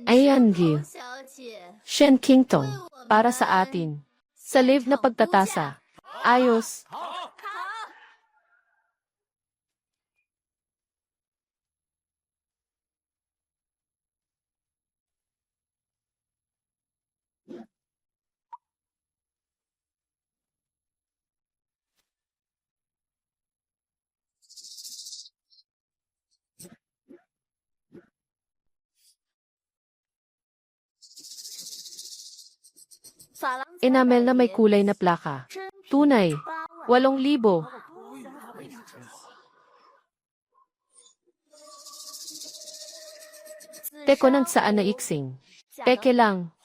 Ayan, Gil. Shen Kingtong. Para sa atin. Sa live na pagtatasa. Ayos. Enamel na may kulay na plaka. Tunay. 8,000. Teko nang saan na iksing. Peke lang.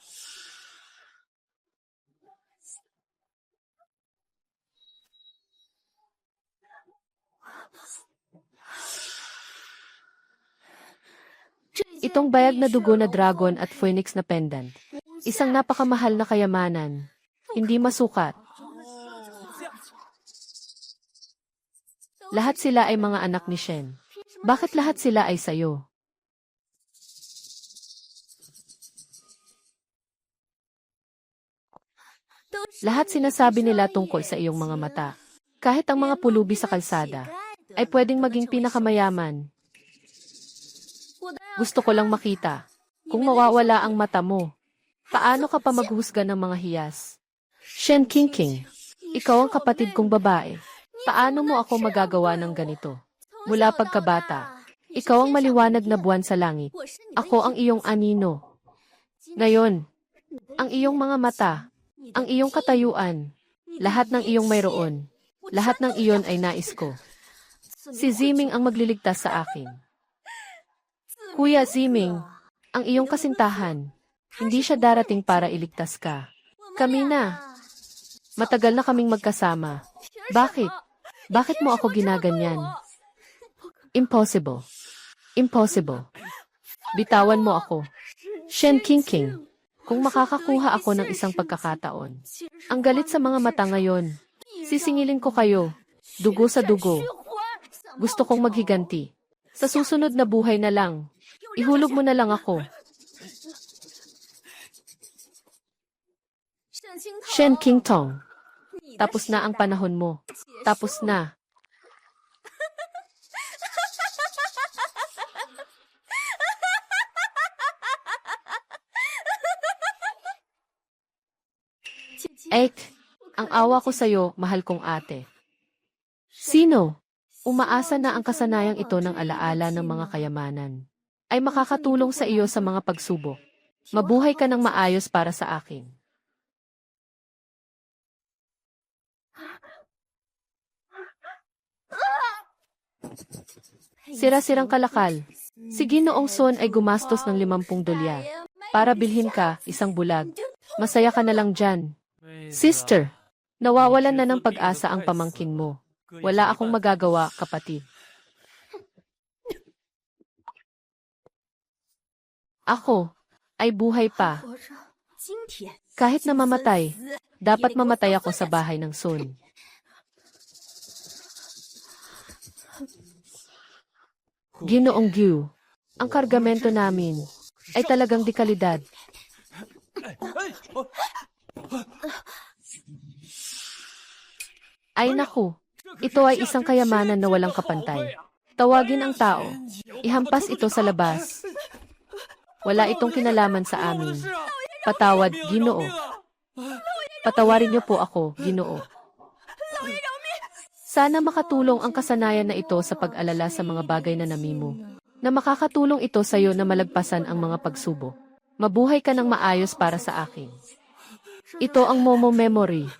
Itong bayag na dugo na dragon at phoenix na pendant. Isang napakamahal na kayamanan. Hindi masukat. Lahat sila ay mga anak ni Shen. Bakit lahat sila ay sayo? Lahat sinasabi nila tungkol sa iyong mga mata. Kahit ang mga pulubi sa kalsada ay pwedeng maging pinakamayaman. Gusto ko lang makita. Kung mawawala ang mata mo, paano ka pa maghusga ng mga hiyas? Shen Qingqing, ikaw ang kapatid kong babae. Paano mo ako magagawa ng ganito? Mula pagkabata, ikaw ang maliwanag na buwan sa langit. Ako ang iyong anino. Ngayon, ang iyong mga mata, ang iyong katayuan, lahat ng iyong mayroon, lahat ng iyon ay nais ko. Si Ziming ang magliligtas sa akin. Kuya Ziming, ang iyong kasintahan, hindi siya darating para iligtas ka. Kami na. Matagal na kaming magkasama. Bakit? Bakit mo ako ginaganyan? Impossible. Impossible. Bitawan mo ako. Shen Qingqing, kung makakakuha ako ng isang pagkakataon. Ang galit sa mga mata ngayon. Sisingilin ko kayo. Dugo sa dugo. Gusto kong maghiganti. Sa susunod na buhay na lang. Ihulog mo na lang ako. Shen Qingtong. Tapos na ang panahon mo. Tapos na. Ek, ang awa ko sa'yo, mahal kong ate. Sino? Umaasa na ang kasanayang ito ng alaala ng mga kayamanan ay makakatulong sa iyo sa mga pagsubok. Mabuhay ka ng maayos para sa akin. Sira-sirang kalakal. Si Ginoong Son ay gumastos ng 50 dolyar para bilhin ka isang bulag. Masaya ka na lang dyan. Sister, nawawalan na ng pag-asa ang pamangkin mo. Wala akong magagawa, kapatid. Ako ay buhay pa. Kahit na mamatay, dapat mamatay ako sa bahay ng Sun. Ginoong Gyu, ang kargamento namin ay talagang di kalidad. Ay naku, ito ay isang kayamanan na walang kapantay. Tawagin ang tao. Ihampas ito sa labas. Wala itong kinalaman sa amin. Patawad, Ginoo. Patawarin niyo po ako, Ginoo. Sana makatulong ang kasanayan na ito sa pag-alala sa mga bagay na namimo. Na makakatulong ito sa iyo na malagpasan ang mga pagsubok. Mabuhay ka ng maayos para sa akin. Ito ang Momo Memory.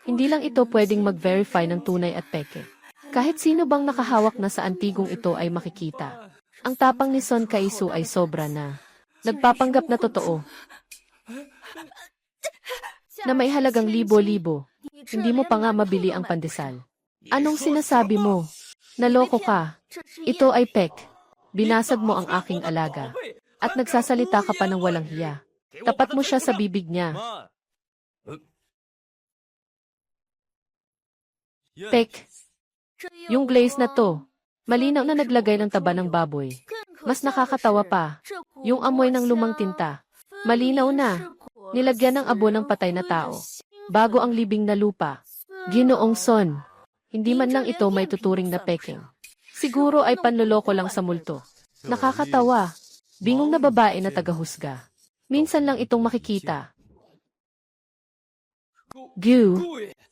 Hindi lang ito pwedeng mag-verify ng tunay at peke. Kahit sino bang nakahawak na sa antigong ito ay makikita. Ang tapang ni Son Kaisu ay sobra na. Nagpapanggap na totoo. Na may halagang libo-libo. Hindi mo pa nga mabili ang pandesal. Anong sinasabi mo? Naloko ka. Ito ay pek. Binasag mo ang aking alaga. At nagsasalita ka pa ng walang hiya. Tapat mo siya sa bibig niya. Pek. Yung glaze na to. Malinaw na naglagay ng taba ng baboy. Mas nakakatawa pa, yung amoy ng lumang tinta. Malinaw na, nilagyan ng abo ng patay na tao. Bago ang libing na lupa. Ginoong Son, hindi man lang ito may tuturing na peking. Siguro ay panloloko lang sa multo. Nakakatawa, bingong na babae na tagahusga. Minsan lang itong makikita. Gu,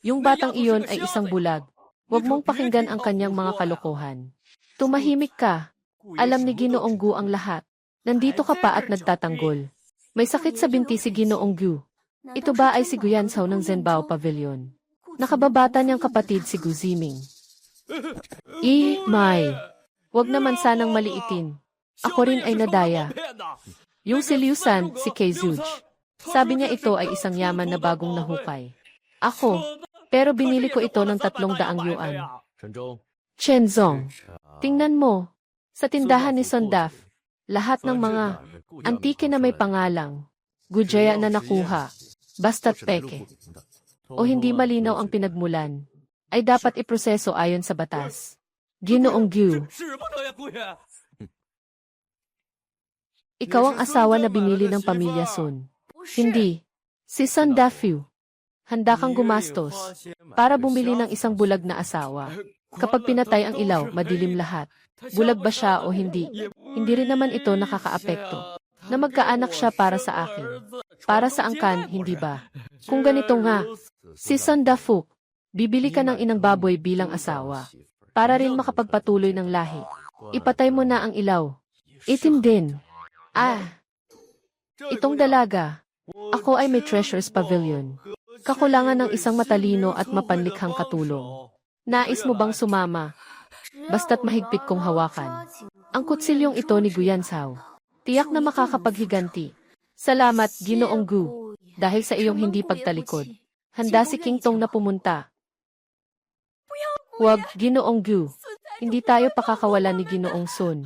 yung batang iyon ay isang bulag. Huwag mong pakinggan ang kanyang mga kalokohan. Tumahimik ka. Alam ni Ginoong Gu ang lahat. Nandito ka pa at nagtatanggol. May sakit sa binti si Ginoong Gu. Ito ba ay si Guyansao ng Zhenbao Pavilion? Nakababata niyang kapatid si Gu Ziming. May. Huwag naman sanang maliitin. Ako rin ay nadaya. Yung si Liu San, si Kei Zuj. Sabi niya ito ay isang yaman na bagong nahukay. Ako, pero binili ko ito ng 300 yuan. Chen Zong, tingnan mo. Sa tindahan ni Sondaf, lahat ng mga antike na may pangalang, Gujaya na nakuha, basta't peke, o hindi malinaw ang pinagmulan, ay dapat iproseso ayon sa batas. Ginoong Gu, ikaw ang asawa na binili ng pamilya Sun. Hindi. Si Sun Dafu. Handa kang gumastos para bumili ng isang bulag na asawa. Kapag pinatay ang ilaw, madilim lahat. Bulag ba siya o hindi? Hindi rin naman ito nakakaapekto. Na magkaanak siya para sa akin. Para sa angkan, hindi ba? Kung ganito nga, si Sun Dafu, bibili ka ng inang baboy bilang asawa. Para rin makapagpatuloy ng lahi. Ipatay mo na ang ilaw. Itim din. Itong dalaga. Ako ay may Treasures Pavilion. Kakulangan ng isang matalino at mapanlikhang katulong. Nais mo bang sumama? Basta't mahigpit kong hawakan. Ang kutsilyong ito ni Guyansao. Tiyak na makakapaghiganti. Salamat, Ginoong Gu. Dahil sa iyong hindi pagtalikod. Handa si King Tong na pumunta. Huwag, Ginoong Gu. Hindi tayo pakakawalan ni Ginoong Sun.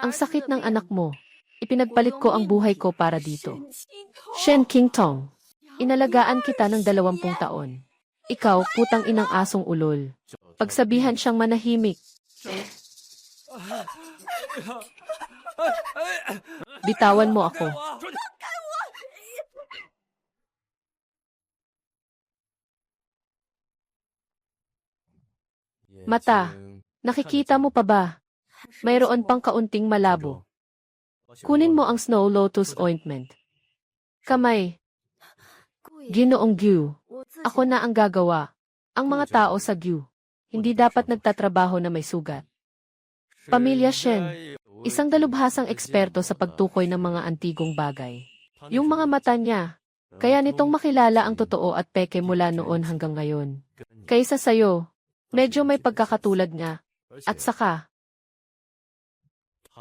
Ang sakit ng anak mo. Ipinagpalit ko ang buhay ko para dito. Shen King Tong. Inalagaan kita ng 20 taon. Ikaw, putang inang asong ulol. Pagsabihan siyang manahimik. Bitawan mo ako. Mata, nakikita mo pa ba? Mayroon pang kaunting malabo. Kunin mo ang Snow Lotus Ointment. Kamay. Ginoong Gu, ako na ang gagawa. Ang mga tao sa Gu, hindi dapat nagtatrabaho na may sugat. Pamilya Shen, isang dalubhasang eksperto sa pagtukoy ng mga antigong bagay. Yung mga mata niya, kaya nitong makilala ang totoo at peke mula noon hanggang ngayon. Kaysa sayo, medyo may pagkakatulad nga. At saka,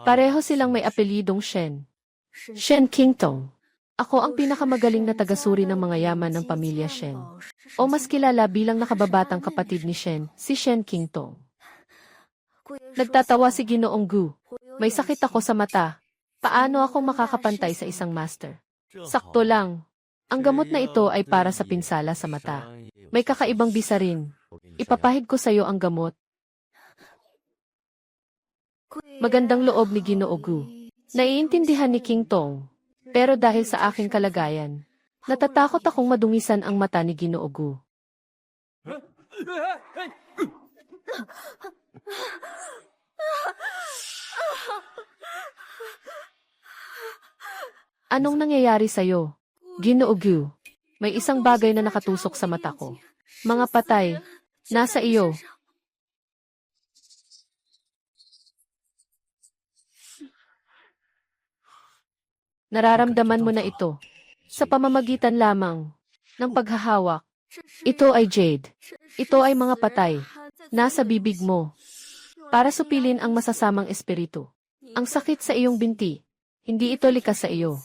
pareho silang may apelidong Shen. Shen King Tong. Ako ang pinakamagaling na tagasuri ng mga yaman ng pamilya Shen. O mas kilala bilang nakababatang kapatid ni Shen, si Shen King Tong. Nagtatawa si Ginoong Gu. May sakit ako sa mata. Paano ako makakapantay sa isang master? Sakto lang. Ang gamot na ito ay para sa pinsala sa mata. May kakaibang bisa rin. Ipapahid ko sa iyo ang gamot. Magandang loob ni Ginoo Gu. Naiintindihan ni King Tong. Pero dahil sa aking kalagayan, natatakot akong madungisan ang mata ni Ginoo Gu. Anong nangyayari sa'yo? Ginoo Gu, may isang bagay na nakatusok sa mata ko. Mga patay, nasa iyo. Nararamdaman mo na ito. Sa pamamagitan lamang ng paghahawak. Ito ay jade. Ito ay mga patay. Nasa bibig mo. Para supilin ang masasamang espiritu. Ang sakit sa iyong binti. Hindi ito likas sa iyo.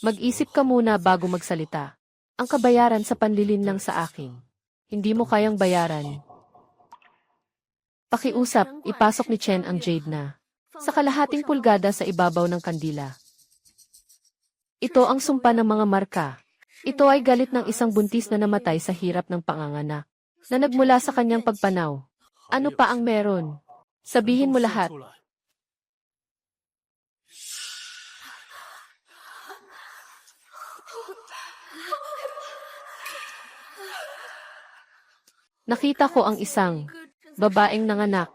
Mag-isip ka muna bago magsalita. Ang kabayaran sa panlilin lang sa akin. Hindi mo kayang bayaran. Pakiusap, ipasok ni Chen ang jade na. Sa kalahating pulgada sa ibabaw ng kandila. Ito ang sumpa ng mga marka. Ito ay galit ng isang buntis na namatay sa hirap ng panganganak, na nagmula sa kanyang pagpanaw. Ano pa ang meron? Sabihin mo lahat. Nakita ko ang isang babaeng nanganak.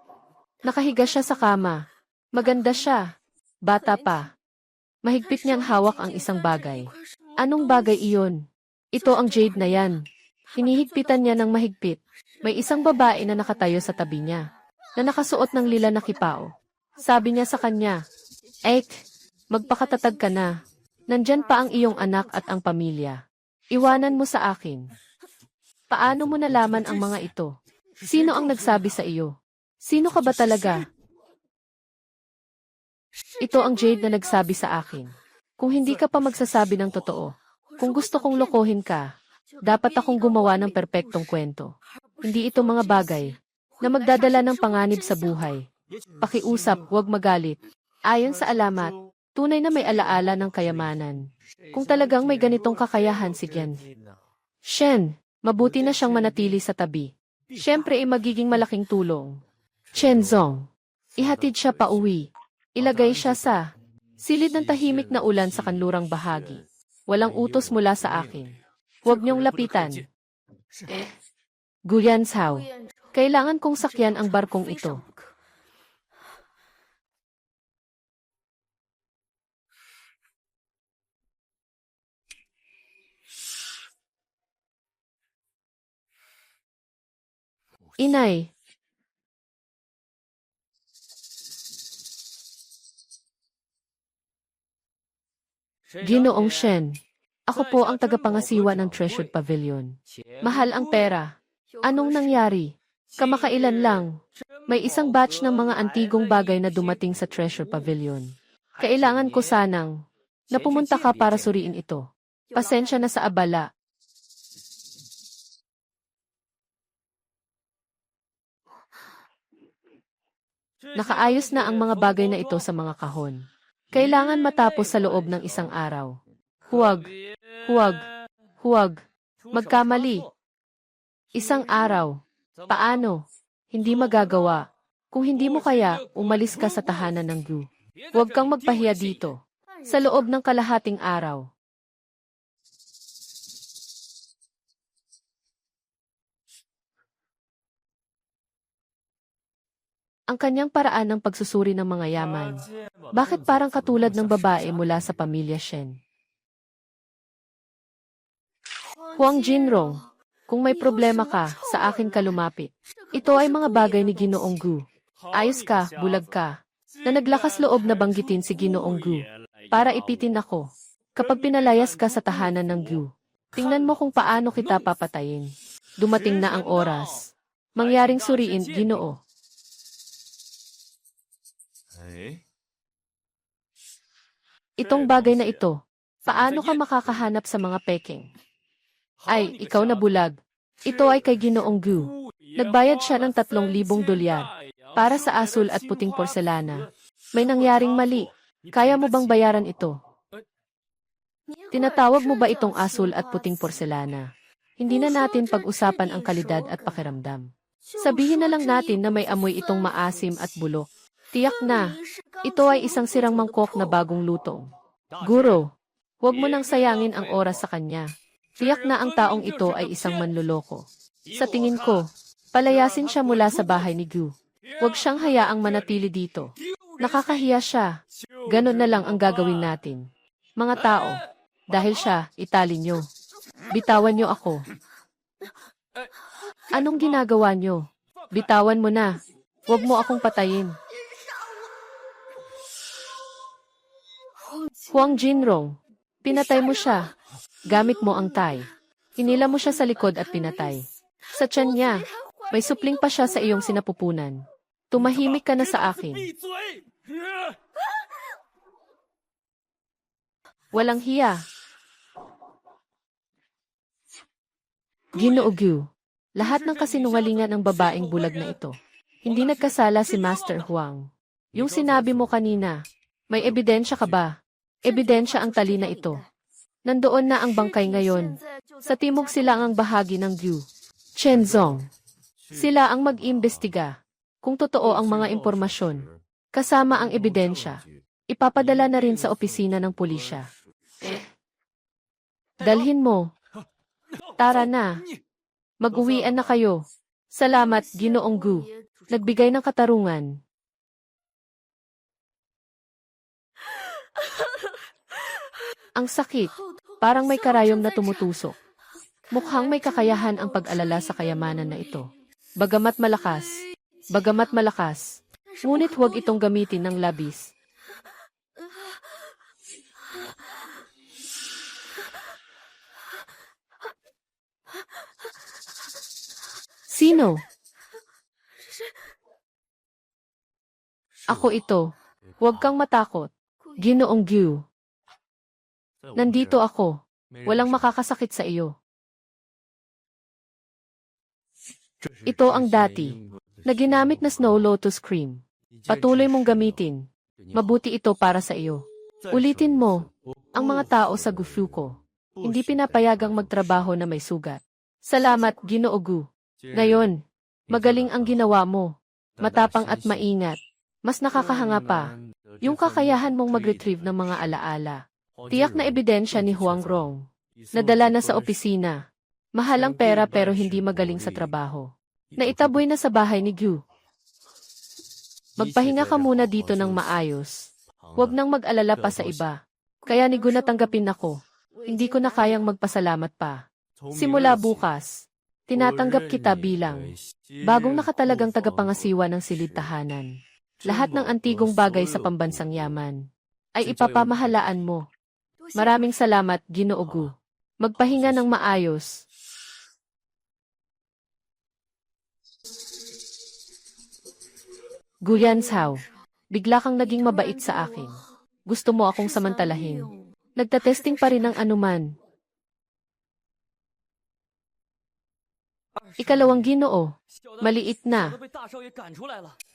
Nakahiga siya sa kama. Maganda siya. Bata pa. Mahigpit niyang hawak ang isang bagay. Anong bagay iyon? Ito ang jade na yan. Hinihigpitan niya ng mahigpit. May isang babae na nakatayo sa tabi niya, na nakasuot ng lila na kipao. Sabi niya sa kanya, "Ek, magpakatatag ka na. Nandyan pa ang iyong anak at ang pamilya. Iwanan mo sa akin." Paano mo nalaman ang mga ito? Sino ang nagsabi sa iyo? Sino ka ba talaga? Ito ang Jade na nagsabi sa akin. Kung hindi ka pa magsasabi ng totoo, kung gusto kong lokohin ka, dapat akong gumawa ng perpektong kwento. Hindi ito mga bagay na magdadala ng panganib sa buhay. Pakiusap, huwag magalit. Ayon sa alamat, tunay na may alaala ng kayamanan. Kung talagang may ganitong kakayahan si Gen Shen, mabuti na siyang manatili sa tabi. Siyempre ay magiging malaking tulong. Chen Zong, ihatid siya pa uwi. Ilagay siya sa silid ng tahimik na ulan sa kanlurang bahagi. Walang utos mula sa akin. Huwag niyong lapitan. Guyan Cao, kailangan kong sakyan ang barkong ito. Inay, Ginoong Shen, ako po ang tagapangasiwa ng Treasured Pavilion. Mahal ang pera. Anong nangyari? Kamakailan lang, may isang batch ng mga antigong bagay na dumating sa Treasure Pavilion. Kailangan ko sanang na pumunta ka para suriin ito. Pasensya na sa abala. Nakaayos na ang mga bagay na ito sa mga kahon. Kailangan matapos sa loob ng isang araw. Huwag, huwag, huwag, magkamali. Isang araw. Paano? Hindi magagawa. Kung hindi mo kaya, umalis ka sa tahanan ng Gu. Huwag kang magpahiya dito. Sa loob ng kalahating araw. Ang kanyang paraan ng pagsusuri ng mga yaman. Bakit parang katulad ng babae mula sa pamilya Shen? Huang Jinrong, kung may problema ka, sa akin ka lumapit. Ito ay mga bagay ni Ginoong Gu. Ayos ka, bulag ka, na naglakas loob na banggitin si Ginoong Gu, para ipitin ako. Kapag pinalayas ka sa tahanan ng Gu, tingnan mo kung paano kita papatayin. Dumating na ang oras. Mangyaring suriin, Ginoo. Itong bagay na ito, paano ka makakahanap sa mga peking? Ay, ikaw na bulag. Ito ay kay Ginoong Gu. Nagbayad siya ng 3,000 dolyar para sa asul at puting porselana. May nangyaring mali. Kaya mo bang bayaran ito? Tinatawag mo ba itong asul at puting porselana? Hindi na natin pag-usapan ang kalidad at pakiramdam. Sabihin na lang natin na may amoy itong maasim at bulok. Tiyak na, ito ay isang sirang mangkok na bagong luto. Guro, huwag mo nang sayangin ang oras sa kanya. Tiyak na ang taong ito ay isang manloloko. Sa tingin ko, palayasin siya mula sa bahay ni Gu. Huwag siyang hayaang manatili dito. Nakakahiya siya. Ganon na lang ang gagawin natin. Mga tao, dahil siya, itali nyo. Bitawan nyo ako. Anong ginagawa nyo? Bitawan mo na. Huwag mo akong patayin. Huang Jinrong, pinatay mo siya. Gamit mo ang tay. Hinila mo siya sa likod at pinatay. Sa tiyan niya, may supling pa siya sa iyong sinapupunan. Tumahimik ka na sa akin. Walang hiya. Ginoo Gu, lahat ng kasinungalingan ng babaeng bulag na ito. Hindi nagkasala si Master Huang. Yung sinabi mo kanina, may ebidensya ka ba? Ebidensya ang tali na ito. Nandoon na ang bangkay ngayon. Sa timog sila ang bahagi ng Gu. Chen Zong. Sila ang mag-imbestiga. Kung totoo ang mga impormasyon, kasama ang ebidensya, ipapadala na rin sa opisina ng pulisya. Dalhin mo, Tara na. Mag-uwian na kayo. Salamat, Ginoong Gu. Nagbigay ng katarungan. Ang sakit. Parang may karayom na tumutusok. Mukhang may kakayahan ang pag-alala sa kayamanan na ito. Bagamat malakas, ngunit huwag itong gamitin ng labis. Sino? Ako ito. Huwag kang matakot. Ginoong Gu. Nandito ako. Walang makakasakit sa iyo. Ito ang dati na ginamit na Snow Lotus Cream. Patuloy mong gamitin. Mabuti ito para sa iyo. Ulitin mo, ang mga tao sa Gufuko, hindi pinapayagang magtrabaho na may sugat. Salamat, Ginoo Gu. Ngayon, magaling ang ginawa mo. Matapang at maingat. Mas nakakahanga pa. Yung kakayahan mong mag-retrieve ng mga alaala. Tiyak na ebidensya ni Huang Rong. Nadala na sa opisina. Mahal ang pera pero hindi magaling sa trabaho. Naitaboy na sa bahay ni Gu. Magpahinga ka muna dito ng maayos. Huwag nang mag-alala pa sa iba. Kaya ni Gu natanggapin ako. Hindi ko na kayang magpasalamat pa. Simula bukas, tinatanggap kita bilang bagong nakatalagang tagapangasiwa ng silid tahanan. Lahat ng antigong bagay sa pambansang yaman ay ipapamahalaan mo. Maraming salamat, Ginoo Gu. Magpahinga ng maayos. Guyanshaw, bigla kang naging mabait sa akin. Gusto mo akong samantalahin. Nagtatesting pa rin ng anuman. Ikalawang Ginoo, maliit na.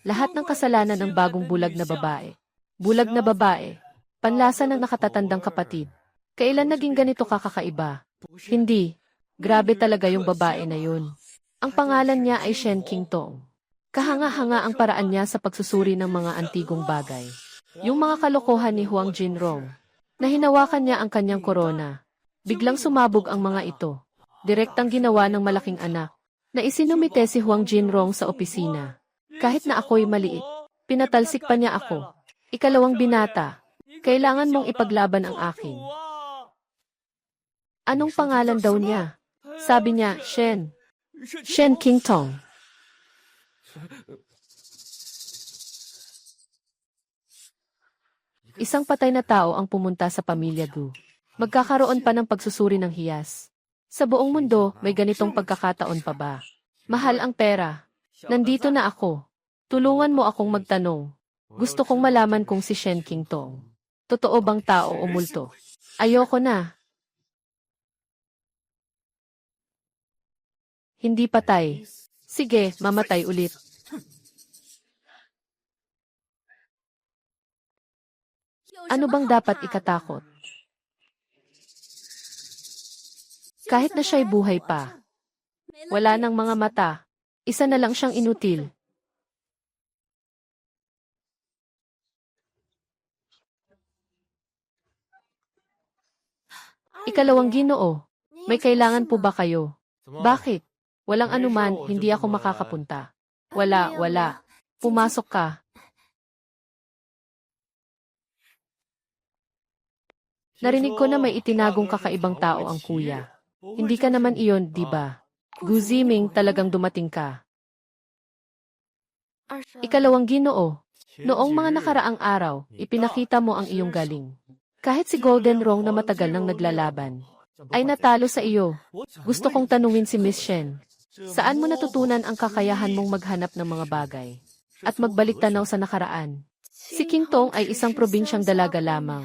Lahat ng kasalanan ng bagong bulag na babae. Bulag na babae, panlasa ng nakatatandang kapatid. Kailan naging ganito kakakaiba? Hindi. Grabe talaga yung babae na yun. Ang pangalan niya ay Shen Qingtong. Kahanga-hanga ang paraan niya sa pagsusuri ng mga antigong bagay. Yung mga kalokohan ni Huang Jinrong, na hinawakan niya ang kanyang korona. Biglang sumabog ang mga ito. Direktang ginawa ng malaking anak, na isinumite si Huang Jinrong sa opisina. Kahit na ako'y maliit, pinatalsik pa niya ako. Ikalawang binata, kailangan mong ipaglaban ang akin. Anong pangalan daw niya? Sabi niya, Shen. Shen Qingtong. Isang patay na tao ang pumunta sa pamilya Gu. Magkakaroon pa ng pagsusuri ng hiyas. Sa buong mundo, may ganitong pagkakataon pa ba? Mahal ang pera. Nandito na ako. Tulungan mo akong magtanong. Gusto kong malaman kung si Shen Qingtong. Totoo bang tao o multo? Ayoko na. Hindi patay. Sige, mamatay ulit. Ano bang dapat ikatakot? Kahit na siya'y buhay pa. Wala ng mga mata. Isa na lang siyang inutil. Ikalawang Ginoo, may kailangan po ba kayo? Bakit? Walang anuman, hindi ako makakapunta. Wala. Pumasok ka. Narinig ko na may itinagong kakaibang tao ang kuya. Hindi ka naman iyon, di ba? Gu Ziming, talagang dumating ka. Ikalawang Ginoo, noong mga nakaraang araw, ipinakita mo ang iyong galing. Kahit si Golden Rong na matagal nang naglalaban, ay natalo sa iyo. Gusto kong tanungin si Miss Shen. Saan mo natutunan ang kakayahan mong maghanap ng mga bagay at magbalik tanaw sa nakaraan? Si Qingtong ay isang probinsyang dalaga lamang.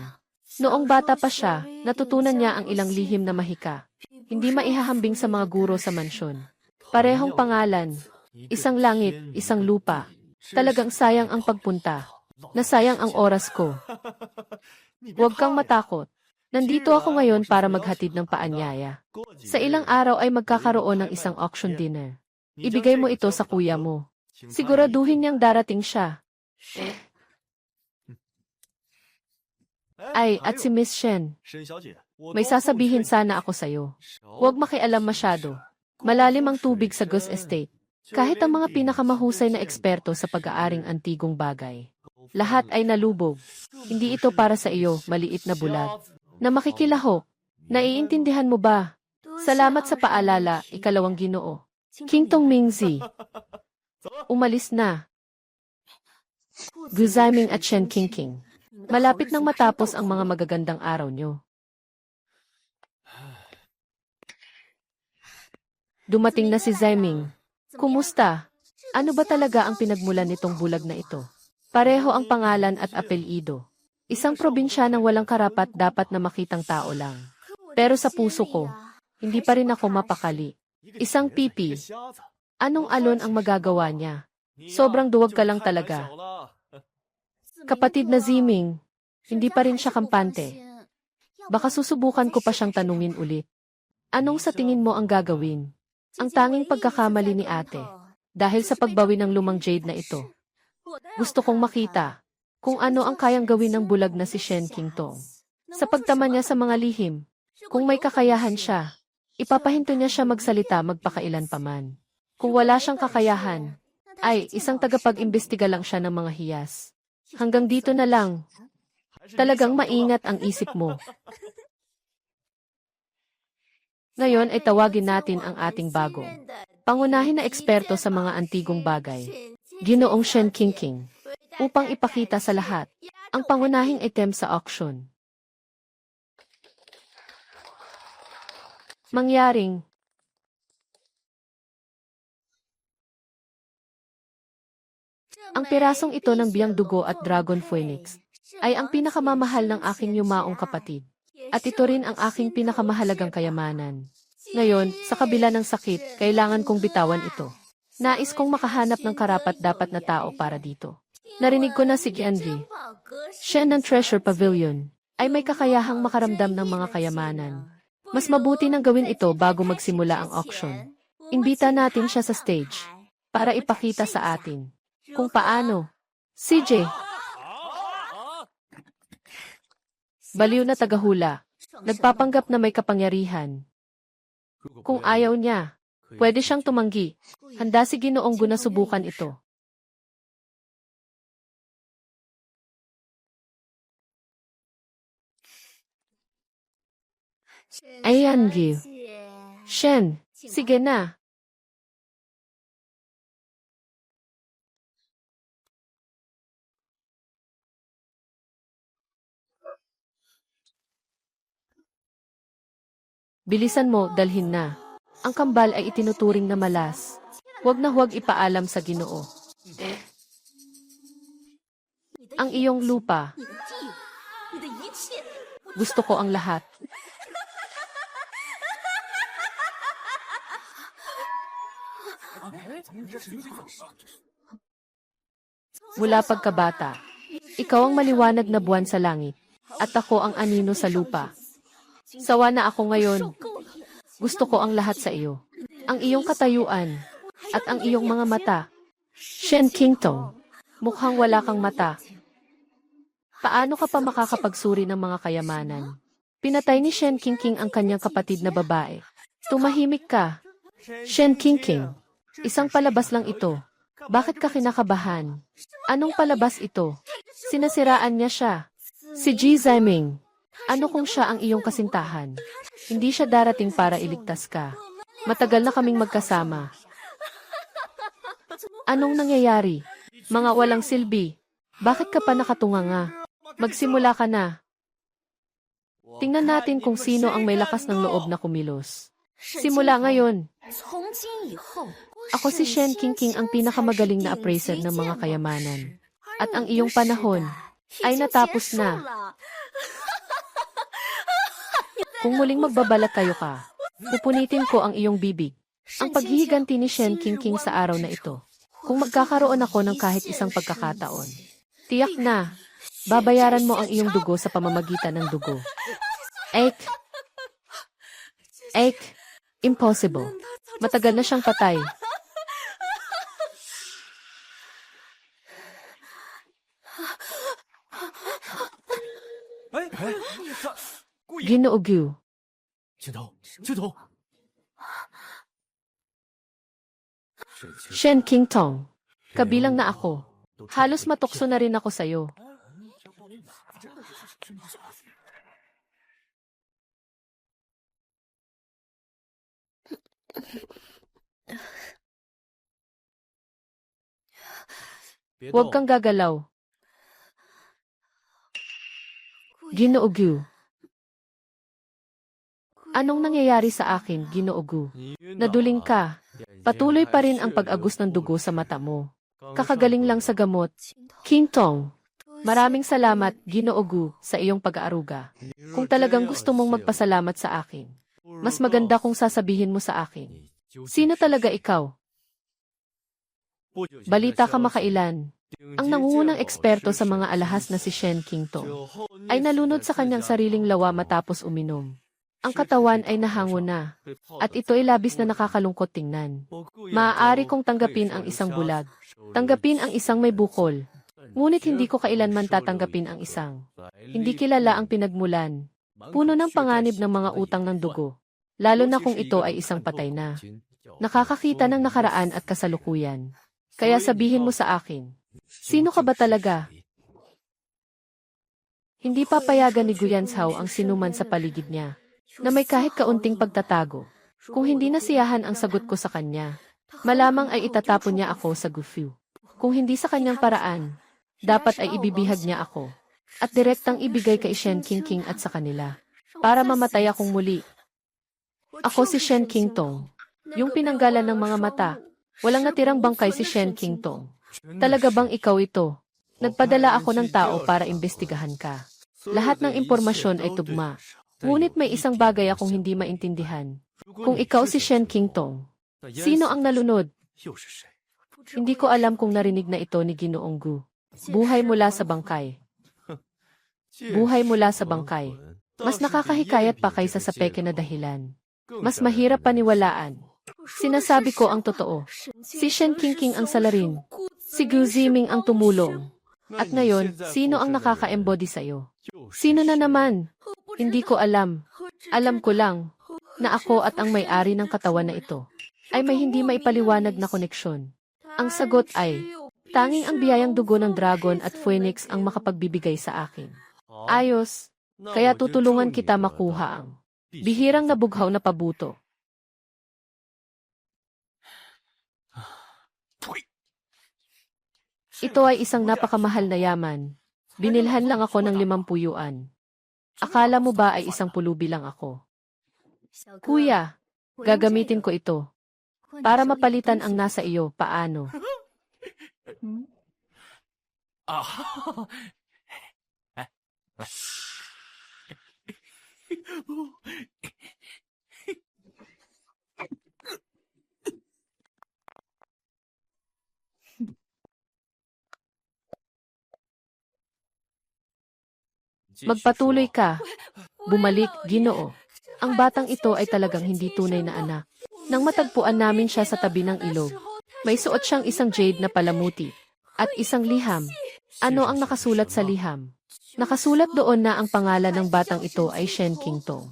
Noong bata pa siya, natutunan niya ang ilang lihim na mahika. Hindi maihahambing sa mga guro sa mansyon. Parehong pangalan, isang langit, isang lupa. Talagang sayang ang pagpunta. Nasayang ang oras ko. Huwag kang matakot. Nandito ako ngayon para maghatid ng paanyaya. Sa ilang araw ay magkakaroon ng isang auction dinner. Ibigay mo ito sa kuya mo. Siguraduhin niyang darating siya. Ay, at si Miss Shen. May sasabihin sana ako sa'yo. Huwag makialam masyado. Malalim ang tubig sa Goose Estate. Kahit ang mga pinakamahusay na eksperto sa pag-aaring antigong bagay. Lahat ay nalubog. Hindi ito para sa iyo, maliit na bulag. Na makikilahok. Naiintindihan mo ba? Salamat sa paalala, ikalawang Ginoo. King Tong Mingzi. Umalis na. Guzaiming at Shen Qingqing. Malapit nang matapos ang mga magagandang araw nyo. Dumating na si Zaiming. Kumusta? Ano ba talaga ang pinagmulan nitong bulag na ito? Pareho ang pangalan at apelyido. Isang probinsya ng walang karapat dapat na makitang tao lang. Pero sa puso ko, hindi pa rin ako mapakali. Isang pipi. Anong alon ang magagawa niya? Sobrang duwag ka lang talaga. Kapatid na Ziming, hindi pa rin siya kampante. Baka susubukan ko pa siyang tanungin ulit. Anong sa tingin mo ang gagawin? Ang tanging pagkakamali ni ate, dahil sa pagbawi ng lumang jade na ito. Gusto kong makita kung ano ang kayang gawin ng bulag na si Shen Qingtong. Sa pagtama niya sa mga lihim, kung may kakayahan siya, ipapahinto niya siya magsalita magpakailan paman. Kung wala siyang kakayahan, ay isang tagapag-imbestiga lang siya ng mga hiyas. Hanggang dito na lang. Talagang maingat ang isip mo. Ngayon ay tawagin natin ang ating bagong pangunahin na eksperto sa mga antigong bagay, Ginoong Shen Qingqing, upang ipakita sa lahat ang pangunahing item sa auction. Mangyaring ang pirasong ito ng biyang dugo at Dragon Phoenix ay ang pinakamamahal ng aking yumaong kapatid. At ito rin ang aking pinakamahalagang kayamanan. Ngayon, sa kabila ng sakit, kailangan kong bitawan ito. Nais kong makahanap ng karapat-dapat na tao para dito. Narinig ko na si Qianli, Shen ng Treasure Pavilion, ay may kakayahang makaramdam ng mga kayamanan. Mas mabuti nang gawin ito bago magsimula ang auction. Imbita natin siya sa stage para ipakita sa atin kung paano. CJ. Baliw na tagahula. Nagpapanggap na may kapangyarihan. Kung ayaw niya, pwede siyang tumanggi. Handa si Ginoong Gu na subukan ito. Ayan, Gu. Shen, sige na. Bilisan mo, dalhin na. Ang kambal ay itinuturing na malas. Huwag na huwag ipaalam sa Ginoo. Ang iyong lupa. Gusto ko ang lahat. Mula pagkabata, ikaw ang maliwanag na buwan sa langit, at ako ang anino sa lupa. Sawa na ako ngayon. Gusto ko ang lahat sa iyo. Ang iyong katayuan, at ang iyong mga mata. Shen Qingtong, mukhang wala kang mata. Paano ka pa makakapagsuri ng mga kayamanan? Pinatay ni Shen Qingqing ang kanyang kapatid na babae. Tumahimik ka. Shen Qingqing, isang palabas lang ito. Bakit ka kinakabahan? Anong palabas ito? Sinasiraan niya siya. Si Ji Zaiming. Ano kung siya ang iyong kasintahan? Hindi siya darating para iligtas ka. Matagal na kaming magkasama. Anong nangyayari? Mga walang silbi. Bakit ka pa nakatunganga? Magsimula ka na. Tingnan natin kung sino ang may lakas ng loob na kumilos. Simula ngayon. Ako si Shen Qingqing, ang pinakamagaling na appraiser ng mga kayamanan. At ang iyong panahon ay natapos na. Kung muling magbabalat kayo ka, pupunitin ko ang iyong bibig. Ang paghihiganti ni Shen Qingqing sa araw na ito. Kung magkakaroon ako ng kahit isang pagkakataon, tiyak na, babayaran mo ang iyong dugo sa pamamagitan ng dugo. Impossible. Matagal na siyang patay. Ginoo Gu. 镜头，镜头， Shen King Tong. Kabilang na ako. Halos matukso na rin ako sa'yo. Huwag kang gagalaw. Ginoo Gu. Anong nangyayari sa akin, Ginoo Gu? Naduling ka. Patuloy pa rin ang pag-agos ng dugo sa mata mo. Kakagaling lang sa gamot. King Tong. Maraming salamat, Ginoo Gu, sa iyong pag-aaruga. Kung talagang gusto mong magpasalamat sa akin, mas maganda kung sasabihin mo sa akin. Sino talaga ikaw? Balita ka makailan. Ang nangungunang eksperto sa mga alahas na si Shen King Tong ay nalunod sa kanyang sariling lawa matapos uminom. Ang katawan ay nahango na, at ito ay labis na nakakalungkot tingnan. Maaari kong tanggapin ang isang bulag, tanggapin ang isang may bukol, ngunit hindi ko kailanman tatanggapin ang isang hindi kilala ang pinagmulan, puno ng panganib ng mga utang ng dugo, lalo na kung ito ay isang patay na. Nakakakita ng nakaraan at kasalukuyan. Kaya sabihin mo sa akin, sino ka ba talaga? Hindi papayagan ni Guyanshaw ang sinuman sa paligid niya na may kahit kaunting pagtatago. Kung hindi nasiyahan ang sagot ko sa kanya, malamang ay itatapon niya ako sa Gufu. Kung hindi sa kanyang paraan, dapat ay ibibihag niya ako at direktang ibigay kay Shen King at sa kanila para mamatay akong muli. Ako si Shen King Tong, yung pinanggalan ng mga mata. Walang natirang bangkay si Shen King Tong. Talaga bang ikaw ito? Nagpadala ako ng tao para imbestigahan ka. Lahat ng impormasyon ay tugma. Ngunit may isang bagay akong hindi maintindihan. Kung ikaw si Shen King Tong, sino ang nalunod? Hindi ko alam kung narinig na ito ni Ginoong Gu. Buhay mula sa bangkay. Buhay mula sa bangkay. Mas nakakahikayat pa kaysa sa peke na dahilan. Mas mahirap paniwalaan. Sinasabi ko ang totoo. Si Shen King ang salarin. Si Gu Ziming ang tumulong. At ngayon, sino ang nakaka-embody sa'yo? Sino na naman? Hindi ko alam. Alam ko lang na ako at ang may-ari ng katawan na ito ay may hindi maipaliwanag na koneksyon. Ang sagot ay, tanging ang biyayang dugo ng dragon at phoenix ang makapagbibigay sa akin. Ayos, kaya tutulungan kita makuha ang bihirang nabughaw na pabuto. Ito ay isang napakamahal na yaman. Binilhan lang ako ng 50 yuan. Akala mo ba ay isang pulubi lang ako? Kuya, gagamitin ko ito. Para mapalitan ang nasa iyo, paano? Magpatuloy ka. Bumalik, Ginoo. Ang batang ito ay talagang hindi tunay na anak. Nang matagpuan namin siya sa tabi ng ilog, may suot siyang isang jade na palamuti at isang liham. Ano ang nakasulat sa liham? Nakasulat doon na ang pangalan ng batang ito ay Shen King Tong.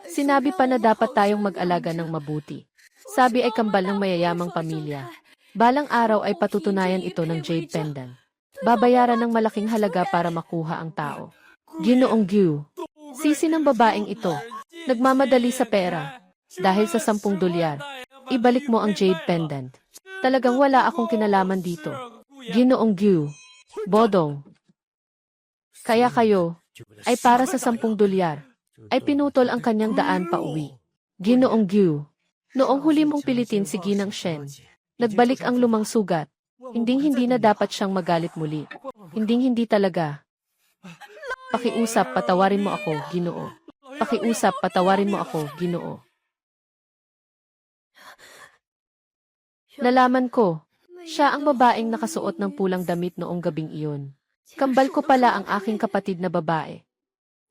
Sinabi pa na dapat tayong mag-alaga ng mabuti. Sabi ay kambal ng mayayamang pamilya. Balang araw ay patutunayan ito ng jade pendant. Babayaran ng malaking halaga para makuha ang tao. Ginoong Gu. Sisi ng babaeng ito. Nagmamadali sa pera. Dahil sa 10 dolyar. Ibalik mo ang jade pendant. Talagang wala akong kinalaman dito. Ginoong Gu. Bodong. Kaya kayo, ay para sa 10 dolyar, ay pinutol ang kanyang daan pa uwi. Ginoong Gu. Noong huli mong pilitin si Ginang Shen, nagbalik ang lumang sugat. Hinding-hindi na dapat siyang magalit muli. Hinding-hindi talaga. Pakiusap, patawarin mo ako, Ginoo. Pakiusap, patawarin mo ako, Ginoo. Nalaman ko, siya ang babaeng nakasuot ng pulang damit noong gabing iyon. Kambal ko pala ang aking kapatid na babae.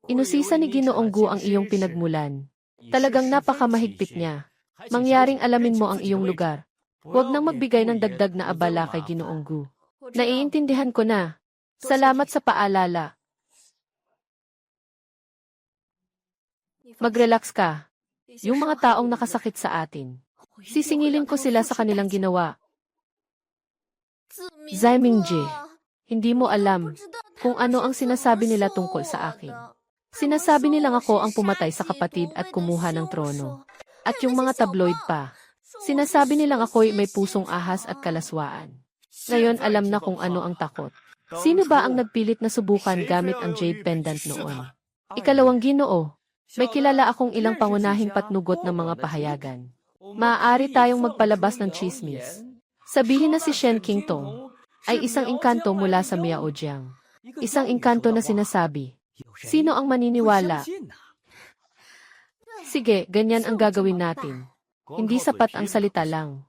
Inusisa ni Ginoong Gu ang iyong pinagmulan. Talagang napakamahigpit niya. Mangyaring alamin mo ang iyong lugar. Huwag nang magbigay ng dagdag na abala kay Ginoong Gu. Naiintindihan ko na. Salamat sa paalala. Mag-relax ka. Yung mga taong nakasakit sa atin. Sisingilin ko sila sa kanilang ginawa. Zai Mingji, hindi mo alam kung ano ang sinasabi nila tungkol sa akin. Sinasabi nilang ako ang pumatay sa kapatid at kumuha ng trono. At yung mga tabloid pa. Sinasabi nilang ako'y may pusong ahas at kalaswaan. Ngayon alam na kung ano ang takot. Sino ba ang nagpilit na subukan gamit ang jade pendant noon? Ikalawang Ginoo, may kilala akong ilang pangunahing patnugot ng mga pahayagan. Maaari tayong magpalabas ng chismis. Sabihin na si Shen Qingtong ay isang engkanto mula sa Miaojiang. Isang engkanto na sinasabi. Sino ang maniniwala? Sige, ganyan ang gagawin natin. Hindi sapat ang salita lang.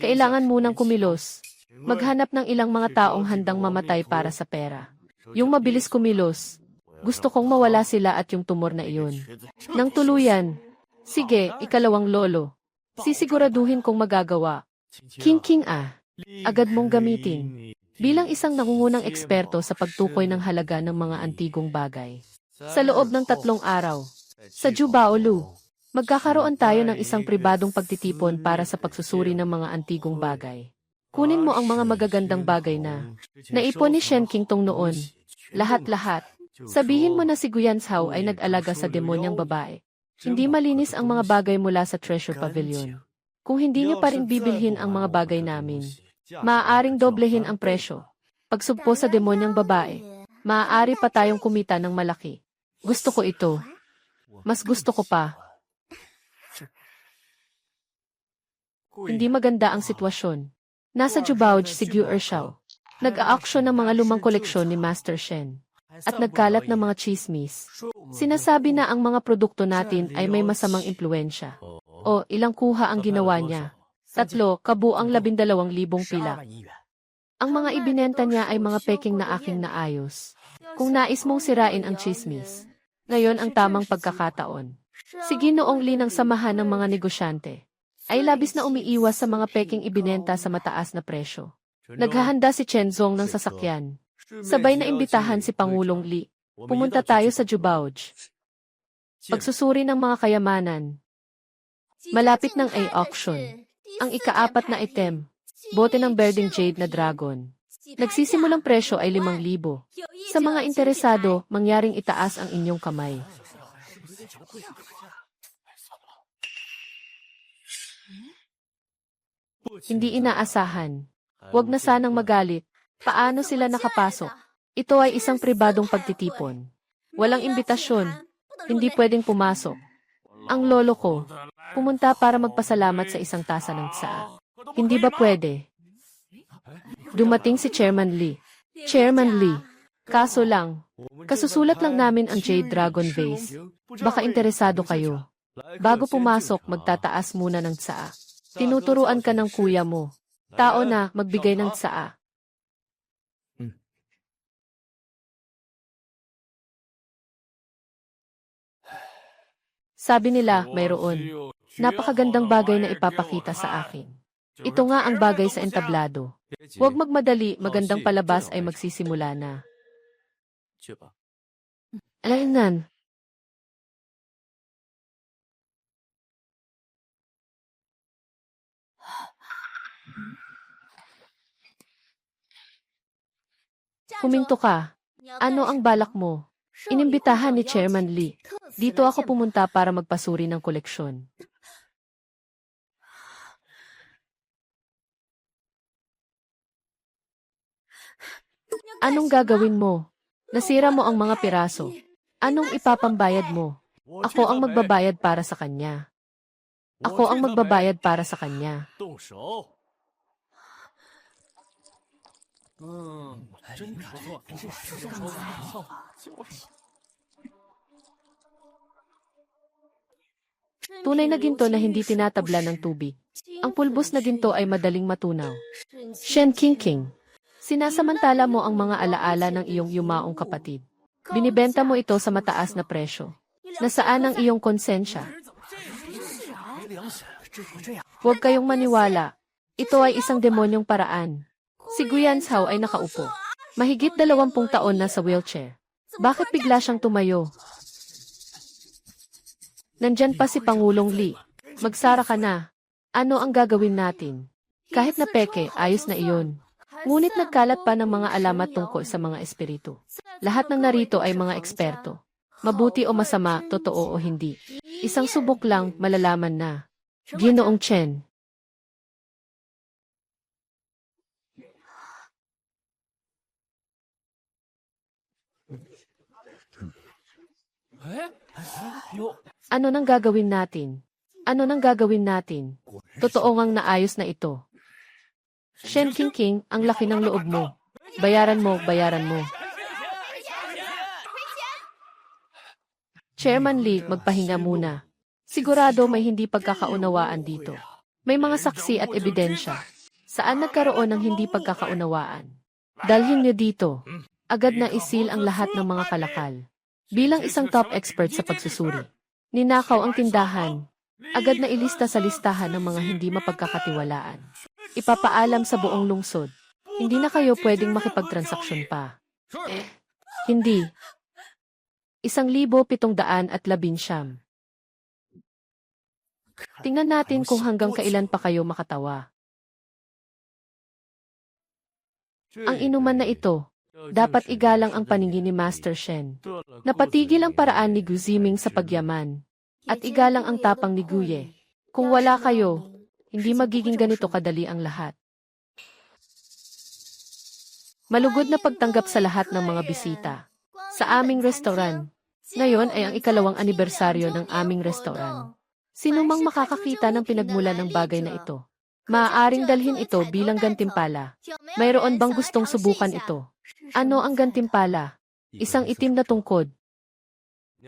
Kailangan munang kumilos. Maghanap ng ilang mga taong handang mamatay para sa pera. Yung mabilis kumilos. Gusto kong mawala sila at yung tumor na iyon. Nang tuluyan. Sige, ikalawang lolo. Sisiguraduhin kong magagawa. King agad mong gamitin. Bilang isang nangungunang eksperto sa pagtukoy ng halaga ng mga antigong bagay. Sa loob ng 3 araw, sa Jubaolu, magkakaroon tayo ng isang pribadong pagtitipon para sa pagsusuri ng mga antigong bagay. Kunin mo ang mga magagandang bagay na naipon ni Shen Qingtong noon. Lahat-lahat. Sabihin mo na si Guyan Zhao ay nag-alaga sa demonyang babae. Hindi malinis ang mga bagay mula sa Treasure Pavilion. Kung hindi niyo pa rin bibilhin ang mga bagay namin, maaaring doblehin ang presyo. Pagsugpo sa demonyang babae, maaari pa tayong kumita ng malaki. Gusto ko ito. Mas gusto ko pa. Hindi maganda ang sitwasyon. Nasa Jubauj si Gu Ershao. Nag-a-auction ng mga lumang koleksyon ni Master Shen. At nagkalat ng mga chismis. Sinasabi na ang mga produkto natin ay may masamang impluensya. O, ilang kuha ang ginawa niya. 3, kabuang 12,000 pilak. Ang mga ibinenta niya ay mga peking na aking naayos. Kung nais mong sirain ang chismis, ngayon ang tamang pagkakataon. Si Ginoong Li ng samahan ng mga negosyante ay labis na umiiwas sa mga peking ibinenta sa mataas na presyo. Naghahanda si Chen Zong ng sasakyan. Sabay na imbitahan si Pangulong Li. Pumunta tayo sa Jubauj. Pagsusuri ng mga kayamanan. Malapit ng auction. Ang ika-4 na item, bote ng Berding Jade na Dragon. Nagsisimulang presyo ay 5,000. Sa mga interesado, mangyaring itaas ang inyong kamay. Hindi inaasahan. Huwag na sanang magalit. Paano sila nakapasok? Ito ay isang pribadong pagtitipon. Walang imbitasyon. Hindi pwedeng pumasok. Ang lolo ko, pumunta para magpasalamat sa isang tasa ng tsaa. Hindi ba pwede? Dumating si Chairman Lee. Chairman Lee, kaso lang, kasusulat lang namin ang Jade Dragon Vase. Baka interesado kayo. Bago pumasok, magtataas muna ng tsaa. Tinuturuan ka ng kuya mo. Tao na, magbigay ng tsaa. Sabi nila, mayroon. Napakagandang bagay na ipapakita sa akin. Ito nga ang bagay sa entablado. Huwag magmadali, magandang palabas ay magsisimula na. Alainan. Huminto ka. Ano ang balak mo? Inimbitahan ni Chairman Lee. Dito ako pumunta para magpasuri ng koleksyon. Anong gagawin mo? Nasira mo ang mga piraso. Anong ipapambayad mo? Ako ang magbabayad para sa kanya. Ako ang magbabayad para sa kanya. Tunay na ginto na hindi tinatabla ng tubig. Ang pulbos na ginto ay madaling matunaw. Shen Qingqing, sinasamantala mo ang mga alaala ng iyong yumaong kapatid. Binibenta mo ito sa mataas na presyo. Nasaan ang iyong konsensya? Huwag kayong maniwala. Ito ay isang demonyong paraan. Si Guyan Zhao ay nakaupo. Mahigit 20 taon na sa wheelchair. Bakit bigla siyang tumayo? Nandyan pa si Pangulong Lee. Magsara ka na. Ano ang gagawin natin? Kahit na peke, ayos na iyon. Ngunit nagkalat pa ng mga alamat tungkol sa mga espiritu. Lahat ng narito ay mga eksperto. Mabuti o masama, totoo o hindi. Isang subok lang, malalaman na. Ginoong Chen. Ano nang gagawin natin? Ano nang gagawin natin? Totoo ngang naayos na ito. Shen King, ang laki ng loob mo. Bayaran mo, bayaran mo. Chairman Lee, magpahinga muna. Sigurado may hindi pagkakaunawaan dito. May mga saksi at ebidensya. Saan nagkaroon ng hindi pagkakaunawaan? Dalhin niyo dito. Agad na isil ang lahat ng mga kalakal. Bilang isang top expert sa pagsusuri. Ninakaw ang tindahan. Agad na ilista sa listahan ng mga hindi mapagkakatiwalaan. Ipapaalam sa buong lungsod. Hindi na kayo pwedeng makipagtransaksyon pa. Hindi. 1,711. Tingnan natin kung hanggang kailan pa kayo makatawa. Ang inuman na ito, dapat igalang ang paningin ni Master Shen. Napatigil ang paraan ni Gu Ziming sa pagyaman. At igalang ang tapang ni Guye. Kung wala kayo, hindi magiging ganito kadali ang lahat. Malugod na pagtanggap sa lahat ng mga bisita. Sa aming restaurant. Ngayon ay ang ikalawang anibersaryo ng aming restaurant. Sino mang makakakita ng pinagmulan ng bagay na ito? Maaaring dalhin ito bilang gantimpala. Mayroon bang gustong subukan ito? Ano ang gantimpala? Isang itim na tungkod.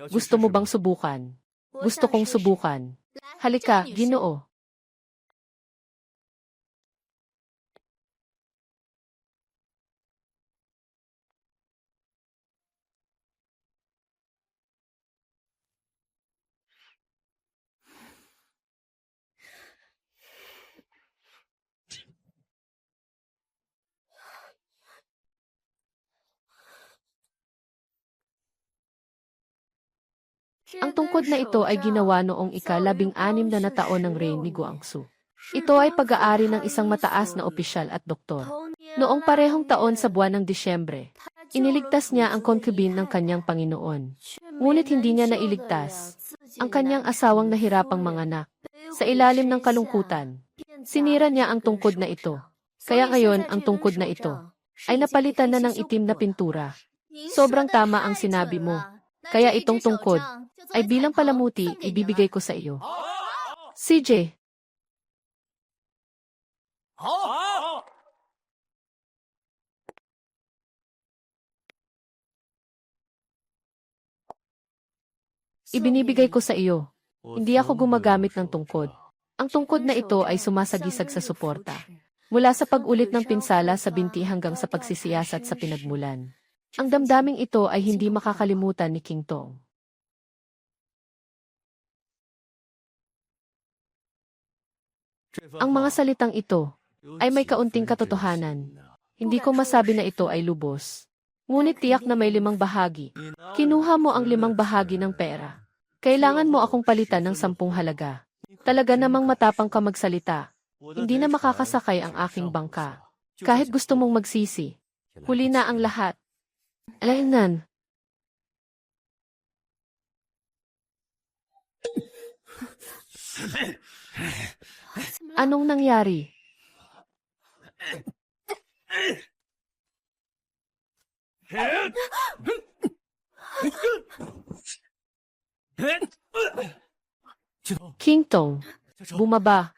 Gusto mo bang subukan? Gusto kong subukan. Halika, Ginoo. Ang tungkod na ito ay ginawa noong ika-16 na taon ng reign ni Guangxu. Ito ay pag-aari ng isang mataas na opisyal at doktor. Noong parehong taon sa buwan ng Disyembre, iniligtas niya ang concubine ng kanyang Panginoon. Ngunit hindi niya nailigtas ang kanyang asawang nahirapang manganak. Sa ilalim ng kalungkutan, sinira niya ang tungkod na ito. Kaya ngayon ang tungkod na ito ay napalitan na ng itim na pintura. Sobrang tama ang sinabi mo. Kaya itong tungkod ay bilang palamuti ibibigay ko sa iyo. CJ. Ibinibigay ko sa iyo. Hindi ako gumagamit ng tungkod. Ang tungkod na ito ay sumasagisag sa suporta. Mula sa pag-ulit ng pinsala sa binti hanggang sa pagsisiyasat sa pinagmulan. Ang damdaming ito ay hindi makakalimutan ni King Tong. Ang mga salitang ito ay may kaunting katotohanan. Hindi ko masabi na ito ay lubos. Ngunit tiyak na may 5 bahagi. Kinuha mo ang 5 bahagi ng pera. Kailangan mo akong palitan ng 10 halaga. Talaga namang matapang ka magsalita. Hindi na makakasakay ang aking bangka. Kahit gusto mong magsisi. Huli na ang lahat. Alainan. Anong nangyari? King Tong, bumaba.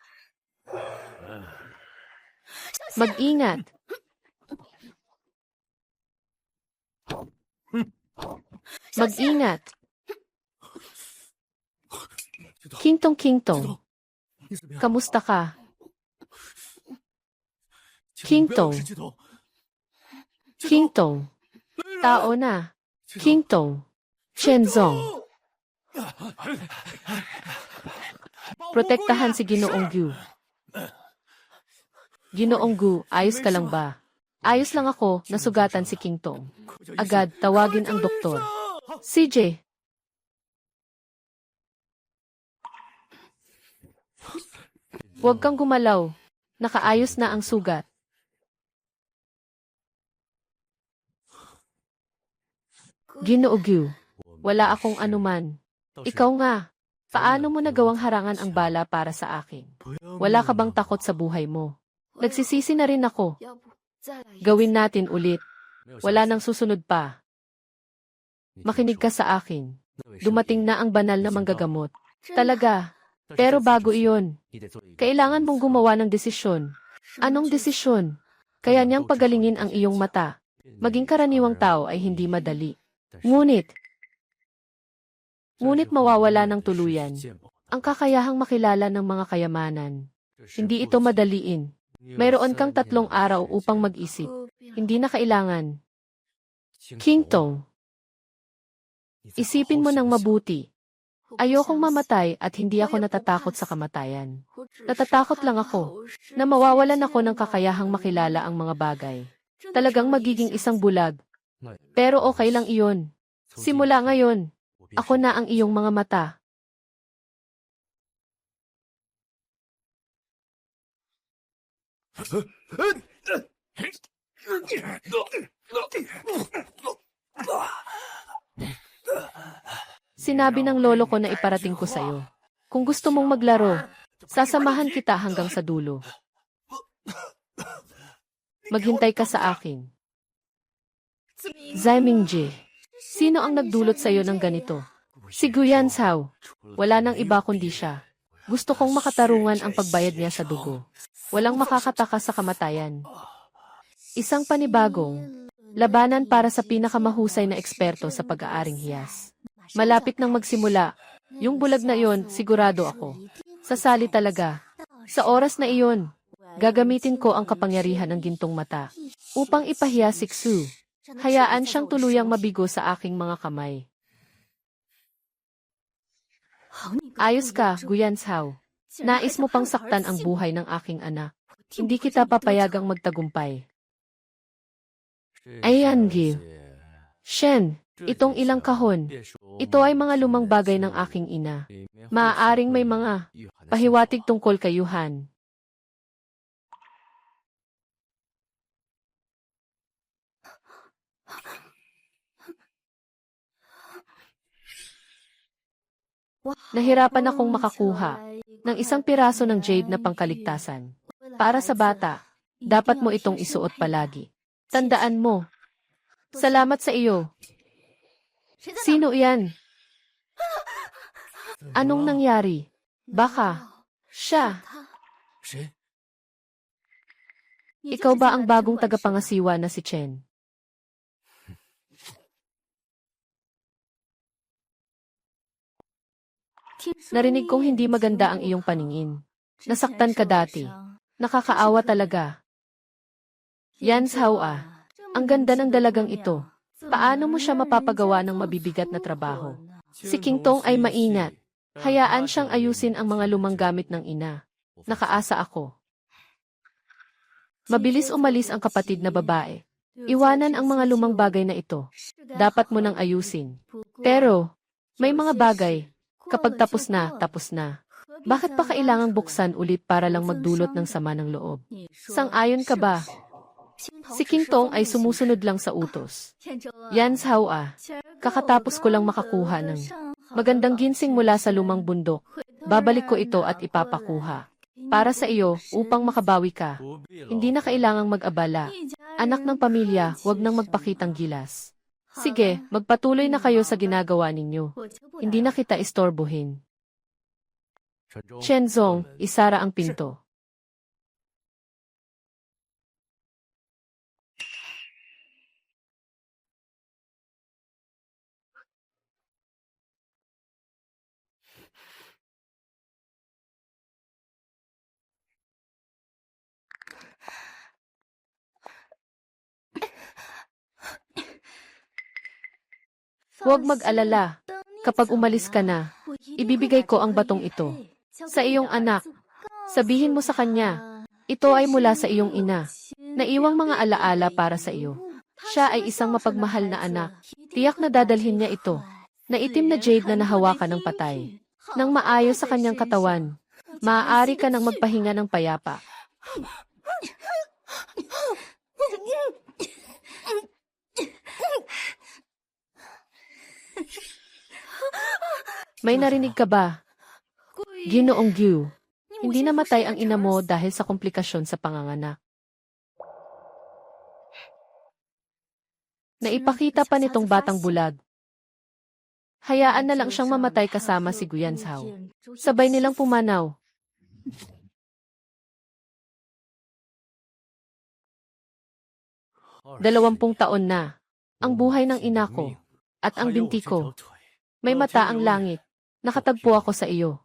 Mag-ingat. Mag-ingat. King Tong. Kamusta ka? King Tong. Tao na. King Tong. Shenzong. Protektahan si Ginoong Gu. Ginoong Gu, ayos ka lang ba? Ayos lang ako, nasugatan si King Tong. Agad, tawagin ang doktor. CJ. Huwag kang gumalaw. Nakaayos na ang sugat. Ginoo Gyu, wala akong anuman. Ikaw nga, paano mo nagawang harangan ang bala para sa akin? Wala ka bang takot sa buhay mo? Nagsisisi na rin ako. Gawin natin ulit. Wala nang susunod pa. Makinig ka sa akin. Dumating na ang banal na manggagamot. Talaga. Pero bago iyon, kailangan mong gumawa ng desisyon. Anong desisyon? Kaya niyang pagalingin ang iyong mata. Maging karaniwang tao ay hindi madali. Ngunit mawawala ng tuluyan ang kakayahang makilala ng mga kayamanan. Hindi ito madaliin. Mayroon kang 3 araw upang mag-isip. Hindi na kailangan. King Tong, isipin mo ng mabuti. Ayokong mamatay at hindi ako natatakot sa kamatayan. Natatakot lang ako na mawawalan ako ng kakayahang makilala ang mga bagay. Talagang magiging isang bulag. Pero okay lang iyon. Simula ngayon, ako na ang iyong mga mata. Sinabi ng lolo ko na iparating ko sa'yo. Kung gusto mong maglaro, sasamahan kita hanggang sa dulo. Maghintay ka sa akin. Zai Mingji, sino ang nagdulot sa'yo ng ganito? Si Guyan Sao. Wala nang iba kundi siya. Gusto kong makatarungan ang pagbayad niya sa dugo. Walang makakataka sa kamatayan. Isang panibagong labanan para sa pinakamahusay na eksperto sa pag-aaring hiyas. Malapit nang magsimula. Yung bulag na iyon, sigurado ako. Sasali talaga. Sa oras na iyon, gagamitin ko ang kapangyarihan ng gintong mata upang ipahiya si Xu. Hayaan siyang tuluyang mabigo sa aking mga kamay. Ayos ka, Guyan Sao. Nais mo pang saktan ang buhay ng aking anak. Hindi kita papayagang magtagumpay. Ayan, Gyu. Shen, itong ilang kahon. Ito ay mga lumang bagay ng aking ina. Maaaring may mga pahiwatig tungkol kay Yuhan. Nahirapan akong makakuha ng isang piraso ng jade na pangkaligtasan. Para sa bata, dapat mo itong isuot palagi. Tandaan mo. Salamat sa iyo. Sino iyan? Anong nangyari? Baka siya. Ikaw ba ang bagong tagapangasiwa na si Chen? Narinig kong hindi maganda ang iyong paningin. Nasaktan ka dati. Nakakaawa talaga. Yan Sao ah. Ang ganda ng dalagang ito. Paano mo siya mapapagawa ng mabibigat na trabaho? Si King Tong ay maingat. Hayaan siyang ayusin ang mga lumang gamit ng ina. Nakaasa ako. Mabilis umalis ang kapatid na babae. Iwanan ang mga lumang bagay na ito. Dapat mo nang ayusin. Pero, may mga bagay, kapag tapos na, tapos na. Bakit pa kailangang buksan ulit para lang magdulot ng sama ng loob? Sang-ayon ka ba? Si King Tong ay sumusunod lang sa utos. Yan Sao ah. Kakatapos ko lang makakuha ng magandang ginseng mula sa lumang bundok. Babalik ko ito at ipapakuha. Para sa iyo, upang makabawi ka. Hindi na kailangang mag-abala. Anak ng pamilya, huwag nang magpakitang gilas. Sige, magpatuloy na kayo sa ginagawa ninyo. Hindi na kita istorbohin. Shenzong, isara ang pinto. Huwag mag-alala. Kapag umalis ka na, ibibigay ko ang batong ito sa iyong anak. Sabihin mo sa kanya, ito ay mula sa iyong ina. Naiwang mga alaala para sa iyo. Siya ay isang mapagmahal na anak. Tiyak na dadalhin niya ito. Na itim na jade na nahawakan ng patay. Nang maayos sa kanyang katawan. Maaari ka nang magpahinga ng payapa. May narinig ka ba? Ginoong Gyu, hindi namatay ang ina mo dahil sa komplikasyon sa panganganak. Naipakita pa nitong batang bulag. Hayaan na lang siyang mamatay kasama si Guyan Zhao. Sabay nilang pumanaw. Dalawampung taon na. Ang buhay ng ina ko at ang binti ko. May mata ang langit. Nakatagpo ako sa iyo.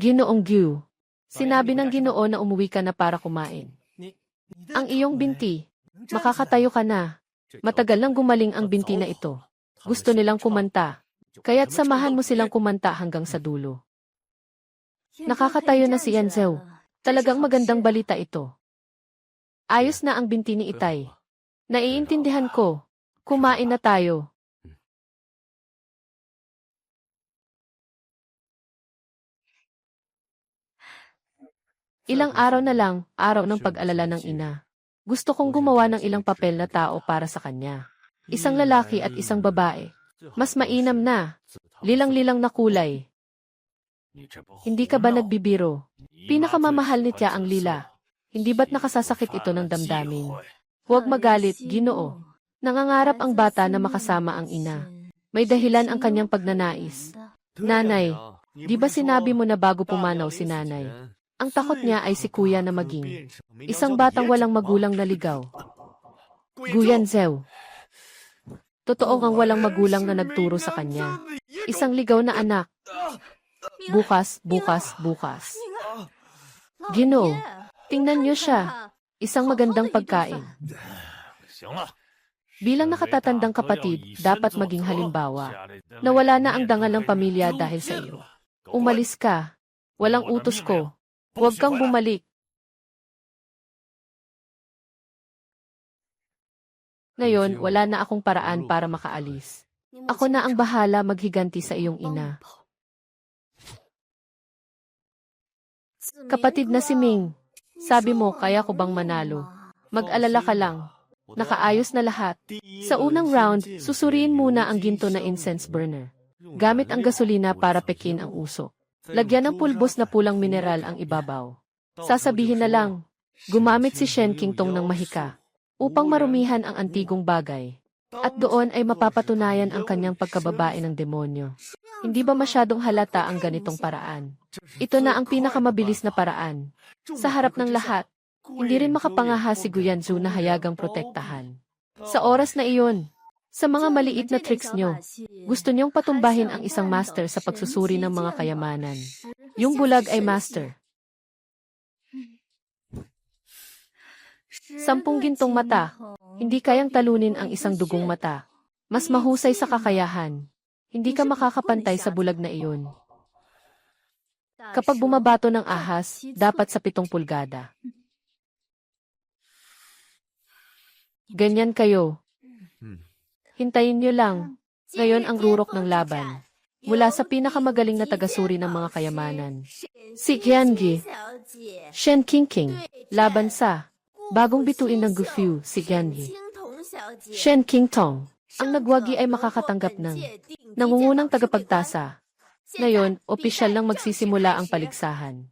Ginoong Gyu, sinabi ng Ginoo na umuwi ka na para kumain. Ang iyong binti, makakatayo ka na. Matagal nang gumaling ang binti na ito. Gusto nilang kumanta. Kaya't samahan mo silang kumanta hanggang sa dulo. Nakakatayo na si Yanzhou. Talagang magandang balita ito. Ayos na ang binti ni Itay. Naiintindihan ko. Kumain na tayo. Ilang araw na lang, araw ng pag-alala ng ina. Gusto kong gumawa ng ilang papel na tao para sa kanya. Isang lalaki at isang babae. Mas mainam na. Lilang-lilang na kulay. Hindi ka ba nagbibiro? Pinakamamahal ni Tia ang lila. Hindi ba't nakasasakit ito ng damdamin? Huwag magalit, Ginoo. Nangangarap ang bata na makasama ang ina. May dahilan ang kanyang pagnanais. Nanay, di ba sinabi mo na bago pumanaw si nanay? Ang takot niya ay si kuya na maging isang batang walang magulang na ligaw. Guyan Zhao. Totoo ngang walang magulang na nagturo sa kanya. Isang ligaw na anak. Bukas. Ginoo, tingnan niyo siya. Isang magandang pagkain. Bilang nakatatandang kapatid, dapat maging halimbawa. Nawala na ang dangal ng pamilya dahil sa iyo. Umalis ka. Walang utos ko. Huwag kang bumalik. Ngayon, wala na akong paraan para makaalis. Ako na ang bahala maghiganti sa iyong ina. Kapatid na si Ming, sabi mo kaya ko bang manalo? Mag-alala ka lang. Nakaayos na lahat. Sa unang round, susuriin muna ang ginto na incense burner. Gamit ang gasolina para pekin ang usok. Lagyan ng pulbos na pulang mineral ang ibabaw. Sasabihin na lang, gumamit si Shen Qingtong ng mahika upang marumihan ang antigong bagay. At doon ay mapapatunayan ang kanyang pagkababae ng demonyo. Hindi ba masyadong halata ang ganitong paraan? Ito na ang pinakamabilis na paraan. Sa harap ng lahat, hindi rin makapangahas si Guyanzhou na hayagang protektahan. Sa oras na iyon, sa mga maliit na tricks nyo, gusto niyong patumbahin ang isang master sa pagsusuri ng mga kayamanan. Yung bulag ay master. 10 gintong mata, hindi kayang talunin ang isang dugong mata. Mas mahusay sa kakayahan. Hindi ka makakapantay sa bulag na iyon. Kapag bumabato ng ahas, dapat sa 7 pulgada. Ganyan kayo. Hintayin niyo lang. Ngayon ang rurok ng laban. Mula sa pinakamagaling na tagasuri ng mga kayamanan. Si Qiangi, Shen Qingqing, laban sa bagong bituin ng Gufiu, si Qiangi. Shen Qingtong, ang nagwagi ay makakatanggap ng nangungunang tagapagtasa. Ngayon, opisyal lang magsisimula ang paligsahan.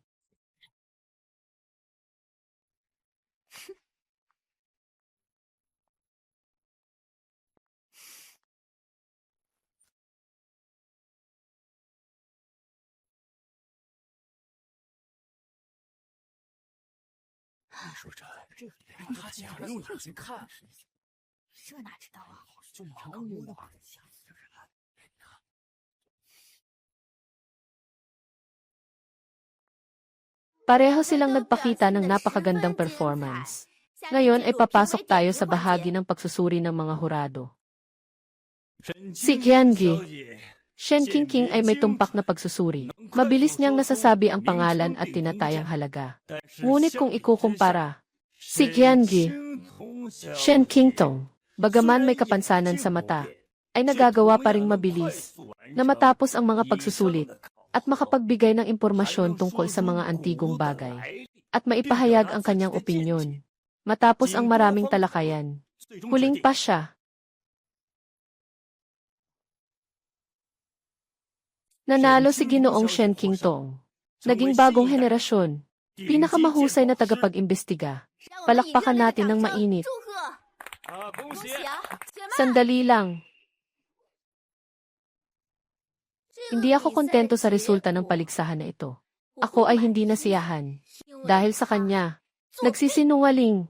Pareho silang nagpakita ng napakagandang performance. Ngayon ay papasok tayo sa bahagi ng pagsusuri ng mga hurado. Si Qiangi, Shen Qingqing ay may tumpak na pagsusuri. Mabilis niyang nasasabi ang pangalan at tinatayang halaga. Ngunit kung ikukumpara, si Qiangi, Shen Qingtong, bagaman may kapansanan sa mata, ay nagagawa pa ring mabilis. na matapos ang mga pagsusulit at makapagbigay ng impormasyon tungkol sa mga antigong bagay at maipahayag ang kanyang opinyon. Matapos ang maraming talakayan, huling pa siya. Nanalo si Ginoong Shen Qingtong. Naging bagong henerasyon. Pinakamahusay na tagapag-imbestiga. Palakpakan natin ng mainit. Sandali lang. Hindi ako kontento sa resulta ng paligsahan na ito. Ako ay hindi nasiyahan. Dahil sa kanya, nagsisinungaling.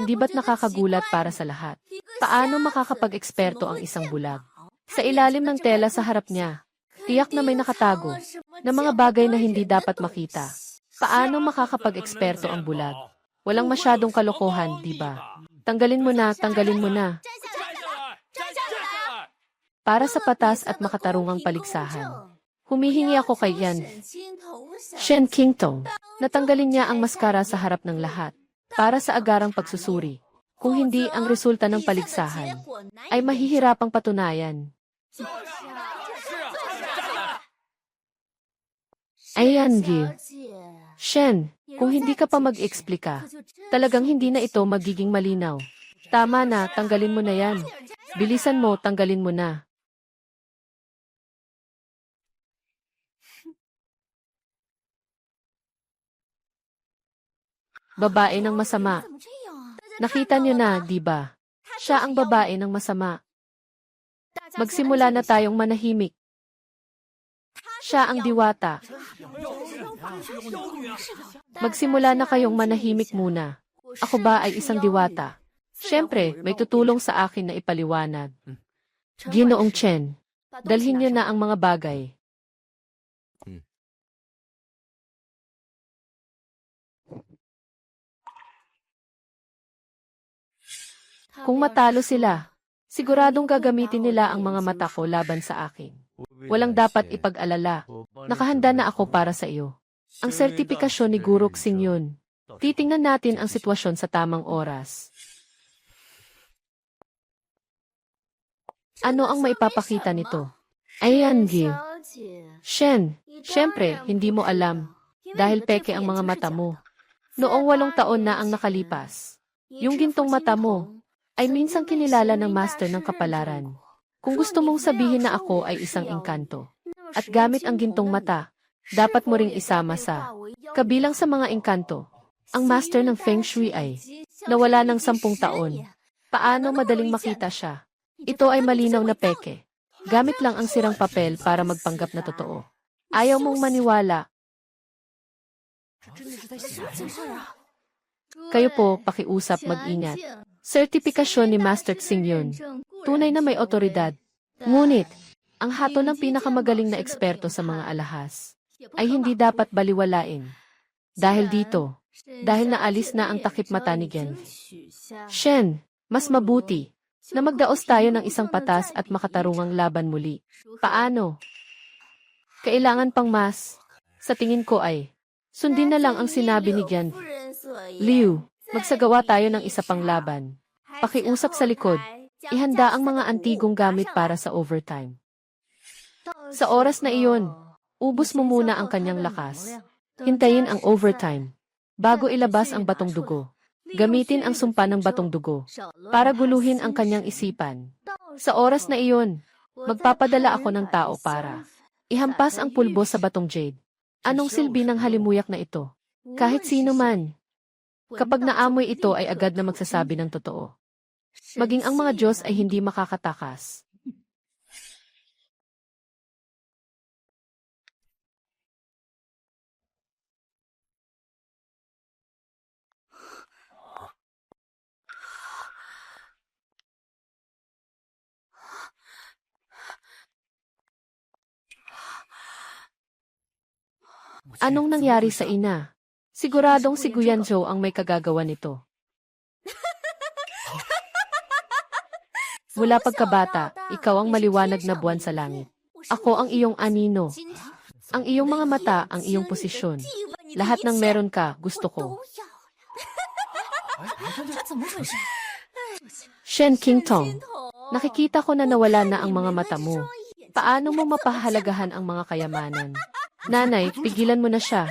Hindi ba't nakakagulat para sa lahat? Paano makakapag-eksperto ang isang bulag? Sa ilalim ng tela sa harap niya, tiyak na may nakatago na mga bagay na hindi dapat makita. Paano makakapag-eksperto ang bulag? Walang masyadong kalokohan, di ba? Tanggalin mo na, tanggalin mo na. Para sa patas at makatarungang paligsahan, humihingi ako kay Shen Qingtong. Natanggalin niya ang maskara sa harap ng lahat para sa agarang pagsusuri. Kung hindi ang resulta ng paligsahan, ay mahihirapang patunayan. Ayan, Gil. Shen, kung hindi ka pa mag-eksplika, talagang hindi na ito magiging malinaw. Tama na, tanggalin mo na yan. Bilisan mo, tanggalin mo na. Babae ng masama. Nakita niyo na, di ba? Siya ang babae ng masama. Magsimula na tayong manahimik. Siya ang diwata. Magsimula na kayong manahimik muna. Ako ba ay isang diwata? Siyempre, may tutulong sa akin na ipaliwanag. Ginoong Chen, dalhin niyo na ang mga bagay. Kung matalo sila, siguradong gagamitin nila ang mga mata ko laban sa akin. Walang dapat ipag-alala. Nakahanda na ako para sa iyo. Ang sertipikasyon ni Guru Xing yun. Titingnan natin ang sitwasyon sa tamang oras. Ano ang maipapakita nito? Ayan, Gil. Shen, siyempre, hindi mo alam. Dahil peke ang mga mata mo. Noong 8 taon na ang nakalipas, yung gintong mata mo ay minsang kinilala ng master ng kapalaran. Kung gusto mong sabihin na ako ay isang engkanto, at gamit ang gintong mata, dapat mo ring isama sa kabilang sa mga engkanto. Ang master ng Feng Shui ay nawala ng 10 taon. Paano madaling makita siya? Ito ay malinaw na peke. Gamit lang ang sirang papel para magpanggap na totoo. Ayaw mong maniwala. Kayo po, pakiusap, mag-ingat. Sertipikasyon ni Master Xing yun. Tunay na may otoridad. Ngunit, ang hatol ng pinakamagaling na eksperto sa mga alahas ay hindi dapat baliwalain. Dahil dito, dahil naalis na ang takip mata ni Gen. Shen, mas mabuti na magdaos tayo ng isang patas at makatarungang laban muli. Paano? Kailangan pang mas. Sa tingin ko ay, sundin na lang ang sinabi ni Gen. Liu, magsagawa tayo ng isa pang laban. Pakiusap sa likod. Ihanda ang mga antigong gamit para sa overtime. Sa oras na iyon, ubos mo muna ang kanyang lakas. Hintayin ang overtime. Bago ilabas ang batong dugo, gamitin ang sumpa ng batong dugo para guluhin ang kanyang isipan. Sa oras na iyon, magpapadala ako ng tao para ihampas ang pulbo sa batong jade. Anong silbi ng halimuyak na ito? Kahit sino man. Kapag naamoy ito ay agad na magsasabi ng totoo. Maging ang mga Diyos ay hindi makakatakas. Anong nangyari sa ina? Siguradong si Guyanzhou ang may kagagawa nito. Mula pagkabata, ikaw ang maliwanag na buwan sa langit. Ako ang iyong anino. Ang iyong mga mata, ang iyong posisyon. Lahat ng meron ka, gusto ko. Shen Qingtong, Nakikita ko na nawala na ang mga mata mo. Paano mo mapahalagahan ang mga kayamanan? Nanay, pigilan mo na siya.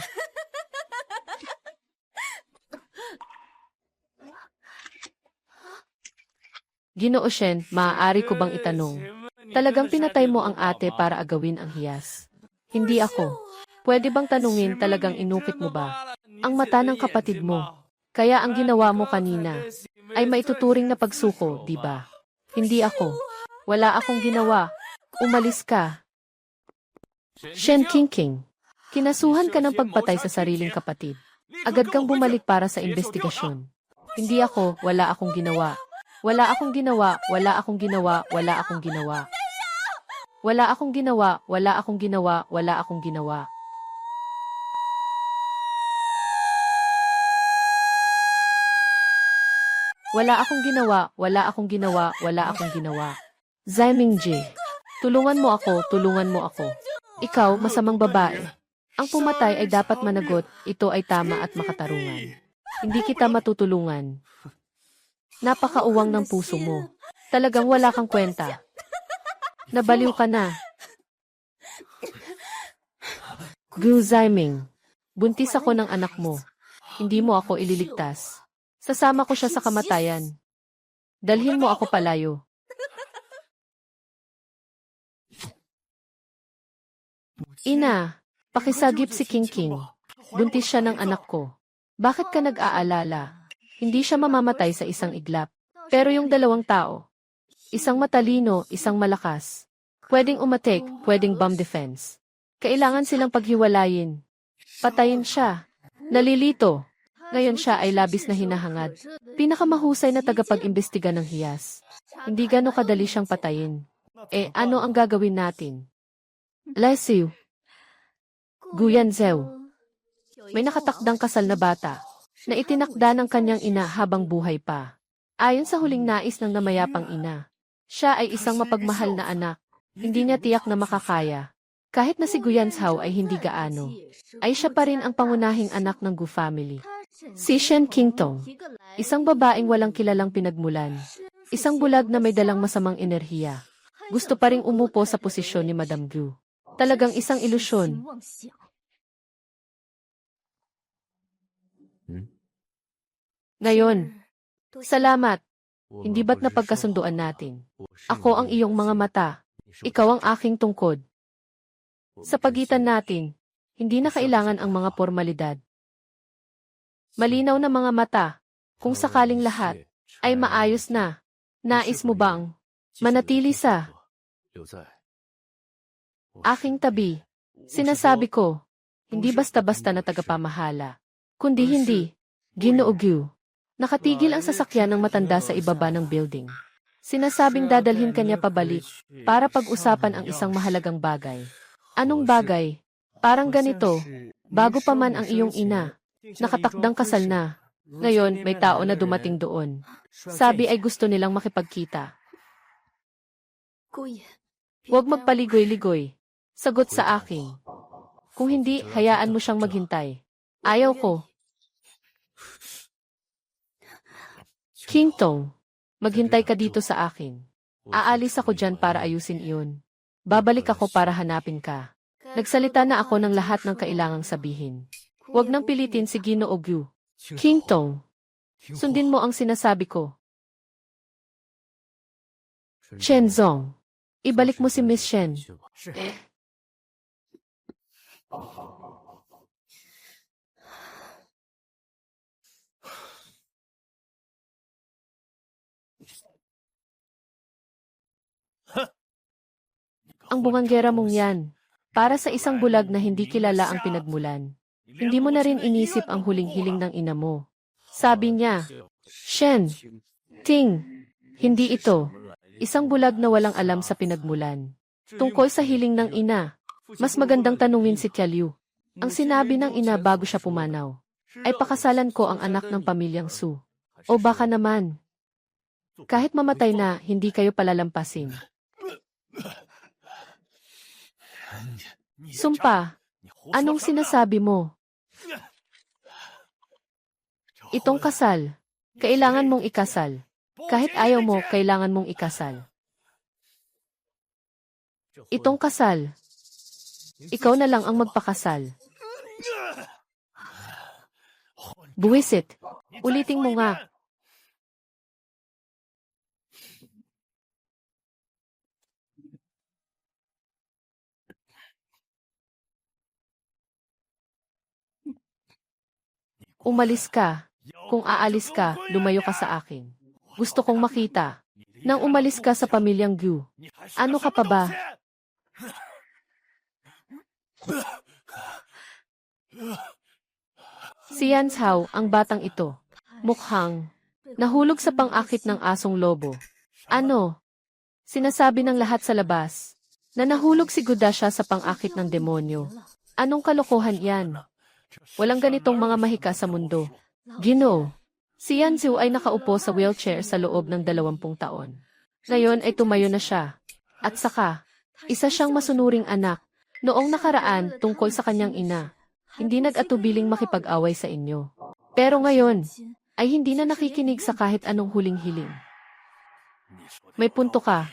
Ginoo Shen, maaari ko bang itanong? Talagang pinatay mo ang ate para agawin ang hiyas. Hindi ako. Pwede bang tanungin talagang inukit mo ba ang mata ng kapatid mo? Kaya ang ginawa mo kanina ay maituturing na pagsuko, di ba? Hindi ako. Wala akong ginawa. Umalis ka. Shen Qingqing, kinasuhan ka ng pagpatay sa sariling kapatid. Agad kang bumalik para sa investigasyon. Hindi ako, wala akong ginawa. Wala akong ginawa, wala akong ginawa, wala akong ginawa. Wala akong ginawa, wala akong ginawa, wala akong ginawa. Wala akong ginawa, wala akong ginawa, wala akong ginawa. Zai Mingji, tulungan mo ako, tulungan mo ako. Ikaw, masamang babae. Ang pumatay ay dapat managot, ito ay tama at makatarungan. Hindi kita matutulungan. Napakauwang ng puso mo. Talagang wala kang kwenta. Nabaliw ka na. Gu Zaiming, buntis ako ng anak mo. Hindi mo ako ililigtas. Sasama ko siya sa kamatayan. Dalhin mo ako palayo. Ina, pakisagip si Qingqing. Buntis siya ng anak ko. Bakit ka nag-aalala? Hindi siya mamamatay sa isang iglap. Pero yung dalawang tao, isang matalino, isang malakas. Pwedeng umatek, pwedeng bomb defense. Kailangan silang paghiwalayin. Patayin siya. Nalilito. Ngayon siya ay labis na hinahangad. Pinakamahusay na tagapag-imbestiga ng hiyas. Hindi gano'ng kadali siyang patayin. Ano ang gagawin natin? Lesiu. Guyan Zhou. May nakatakdang kasal na bata na itinakda ng kanyang ina habang buhay pa. Ayon sa huling nais ng namayapang ina, siya ay isang mapagmahal na anak. Hindi niya tiyak na makakaya. Kahit na si Guyan Zhou ay hindi gaano, ay siya pa rin ang pangunahing anak ng Gu family. Si Shen Qingtong, isang babaeng walang kilalang pinagmulan. Isang bulag na may dalang masamang enerhiya. Gusto pa ring umupo sa posisyon ni Madame Gu. Talagang isang ilusyon. Ngayon, salamat. Hindi ba't napagkasunduan natin? Ako ang iyong mga mata. Ikaw ang aking tungkod. Sa pagitan natin, hindi na kailangan ang mga formalidad. Malinaw na mga mata. Kung sakaling lahat ay maayos na, nais mo bang manatili sa aking tabi? Sinasabi ko, hindi basta-basta na tagapamahala. Kundi hindi, Ginoo Gu. Nakatigil ang sasakyan ng matanda sa ibaba ng building. Sinasabing dadalhin kanya pabalik para pag-usapan ang isang mahalagang bagay. Anong bagay? Parang ganito, bago pa man ang iyong ina, nakatakdang kasal na. Ngayon, may tao na dumating doon. Sabi ay gusto nilang makipagkita. Huwag magpaligoy-ligoy. Sagot sa akin. Kung hindi, hayaan mo siyang maghintay. Ayaw ko. Qingtong, maghintay ka dito sa akin. Aalis ako dyan para ayusin iyon. Babalik ako para hanapin ka. Nagsalita na ako ng lahat ng kailangang sabihin. Huwag nang pilitin si Ginoo Gu. Qingtong, sundin mo ang sinasabi ko. Chen Zong, ibalik mo si Miss Shen. Ang bunganggera mong yan, para sa isang bulag na hindi kilala ang pinagmulan. Hindi mo na rin inisip ang huling hiling ng ina mo. Sabi niya, Shen, Ting, hindi ito. Isang bulag na walang alam sa pinagmulan. Tungkol sa hiling ng ina, mas magandang tanungin si Tia Liu. Ang sinabi ng ina bago siya pumanaw, ay pakasalan ko ang anak ng pamilyang Su. O baka naman, kahit mamatay na, hindi kayo palalampasin. Sumpa, anong sinasabi mo? Itong kasal, kailangan mong ikasal. Kahit ayaw mo, kailangan mong ikasal. Itong kasal. Ikaw na lang ang magpakasal. Buwisit. Ulitin mo nga. Umalis ka. Kung aalis ka, lumayo ka sa akin. Gusto kong makita. Nang umalis ka sa pamilyang Gu. Ano ka pa ba? Si Yan Zhao, ang batang ito. Mukhang nahulog sa pang-akit ng asong lobo. Ano? Sinasabi ng lahat sa labas na nahulog si Gudasha sa pang-akit ng demonyo. Anong kalokohan yan? Walang ganitong mga mahika sa mundo. Ginoo. Si Yan Zhao ay nakaupo sa wheelchair sa loob ng 20 taon. Ngayon ay tumayo na siya. At saka, isa siyang masunuring anak. Noong nakaraan tungkol sa kanyang ina. Hindi nag-atubiling makipag-away sa inyo. Pero ngayon, ay hindi na nakikinig sa kahit anong huling hiling. May punto ka.